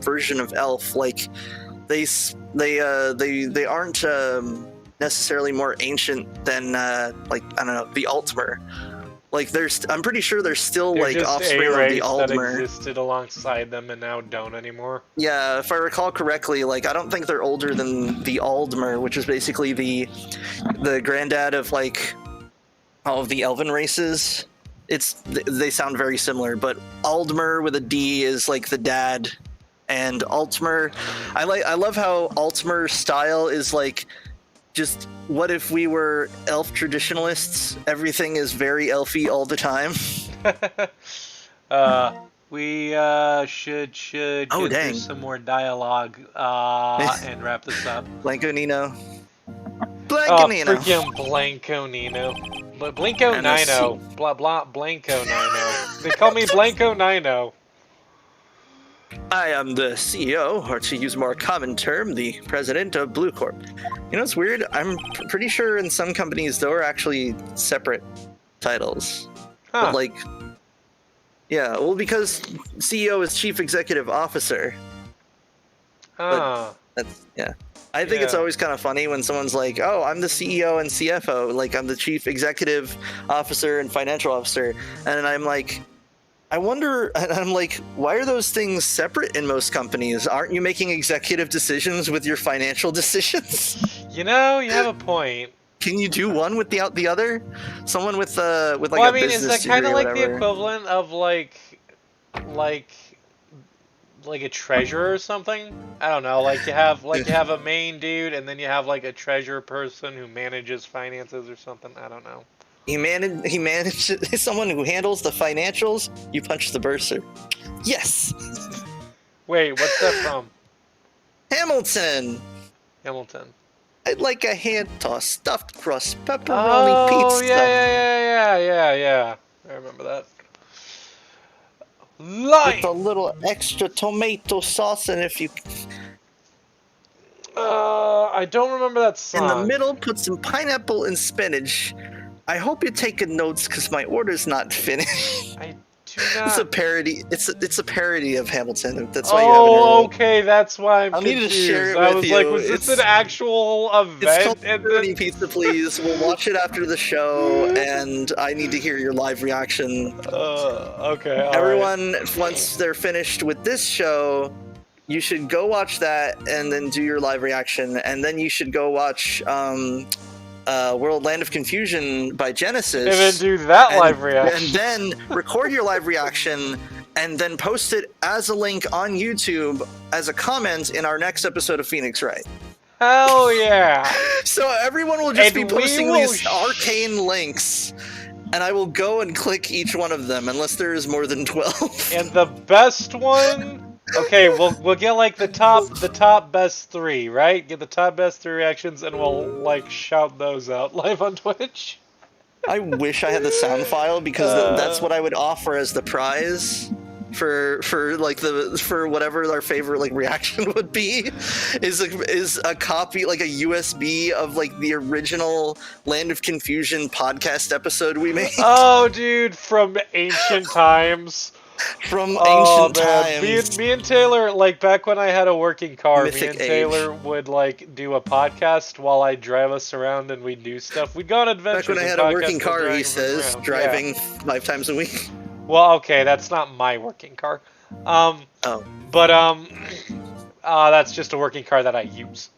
version of elf. Like, they aren't necessarily more ancient than like, I don't know, the Altmer. Like, I'm pretty sure there's still They're like just offspring a of race the that Aldmer. existed alongside them and now don't anymore. Yeah, if I recall correctly, like, I don't think they're older than the Aldmer, which is basically the granddad of like all of the elven races. They sound very similar, but Aldmer with a D is like the dad, and Altmer. I love how Altmer's style is like, just what if we were elf traditionalists? Everything is very elfy all the time. We should Oh, get dang. through some more dialogue and wrap this up. Blanco Nino. Oh, Blanco Nino. freaking Blanco Nino. Blanco And a Nino. Blah blah Blanco Nino. They call me Blanco Nino. I am the CEO, or to use a more common term, the president of Blue Corp. You know, it's weird. I'm pretty sure in some companies there are actually separate titles. Huh. But like, yeah, well, because CEO is Chief Executive Officer. Huh. That's, yeah. I think it's Yeah. always kind of funny when someone's like, oh, I'm the CEO and CFO, like I'm the Chief Executive Officer and Financial Officer. And I'm like, I wonder, and I'm like, why are those things separate in most companies? Aren't you making executive decisions with your financial decisions? You know, you have a point. Can you do one without the other? Someone with like Well, I a mean, is business that kind degree of or like the whatever. equivalent of like a treasurer or something? I don't know. Like you have a main dude, and then you have like a treasurer person who manages finances or something. I don't know. He manages someone who handles the financials. You punch the bursar. Yes, Wait, what's that from? Hamilton. Hamilton. I'd like a hand tossed stuffed crust pepperoni Oh, pizza. yeah. I remember that. With a Lime. little extra tomato sauce, and if you I don't remember that in the song. middle put some pineapple and spinach. I hope you're taking notes because my order's not finished. I do It's a not. parody. It's a parody of Hamilton. That's why you haven't Oh, heard it. okay, that's why I'm I'll need to confused. share it I with was like, you. was this an It's actual it's called event? And Pepperoni then... Pizza, please. We'll watch it after the show, and I need to hear your live reaction. Okay, alright. Everyone, once they're finished with this show, you should go watch that and then do your live reaction, and then you should go watch World Land of Confusion by Genesis. And then do that and, live reaction. And then record your live reaction and then post it as a link on YouTube as a comment in our next episode of Phoenix Wright. Hell yeah. So everyone will just And be we posting will these arcane links, and I will go and click each one of them unless there is more than 12. And the best one... Okay, we'll get like the top best 3, right? Get the top best 3 reactions, and we'll like shout those out live on Twitch. I wish I had the sound file because that's what I would offer as the prize for whatever our favorite like reaction would be is a copy, like a USB of like the original Land of Confusion podcast episode we made. Oh, dude, from ancient times. From ancient man. times. Me and Taylor, like back when I had a working car, Mythic me and age. Taylor would like do a podcast while I drive us around and we'd do stuff. We'd go on adventures. Back when I had and a working podcast while car, he driving says, around. driving Yeah. 5 times a week. Well, okay, that's not my working car. Oh. But that's just a working car that I use.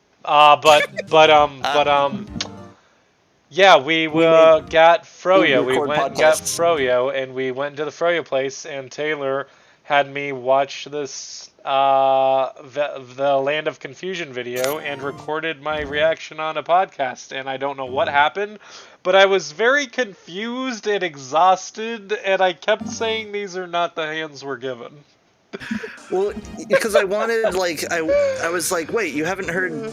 Yeah, we got Froyo. We record went and got podcasts. Froyo, and we went to the Froyo place, and Taylor had me watch this the Land of Confusion video and recorded my reaction on a podcast. And I don't know what happened, but I was very confused and exhausted, and I kept saying these are not the hands we're given. Well, because I wanted, like, I was like, wait, you haven't heard, and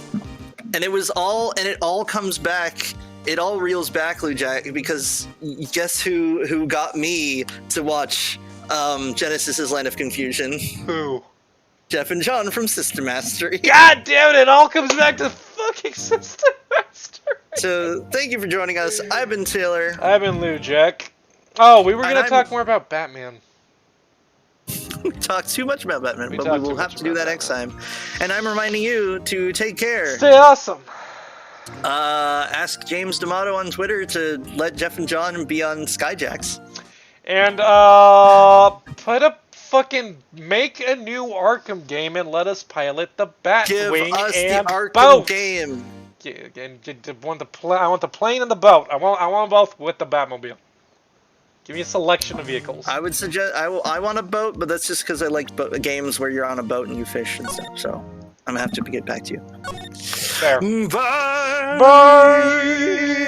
it all comes back. It all reels back, Lou Jack, because guess who got me to watch Genesis's Land of Confusion? Who? Jeff and John from System Mastery. God damn it! It all comes back to fucking System Master. So thank you for joining us. I've been Taylor. I've been Lou Jack. Oh, we were gonna And talk more about Batman. We talked too much about Batman, but we talked will too have much to do about that next time. And I'm reminding you to take care. Stay awesome. Ask James D'Amato on Twitter to let Jeff and John be on Skyjacks. And make a new Arkham game and let us pilot the Give Batwing us and the Arkham boat. game. Yeah, and I want the plane and the boat. I want them both with the Batmobile. Give me a selection of vehicles. I would suggest I want a boat, but that's just because I like games where you're on a boat and you fish and stuff. So I'm gonna have to get back to you. Fair. Bye. Bye.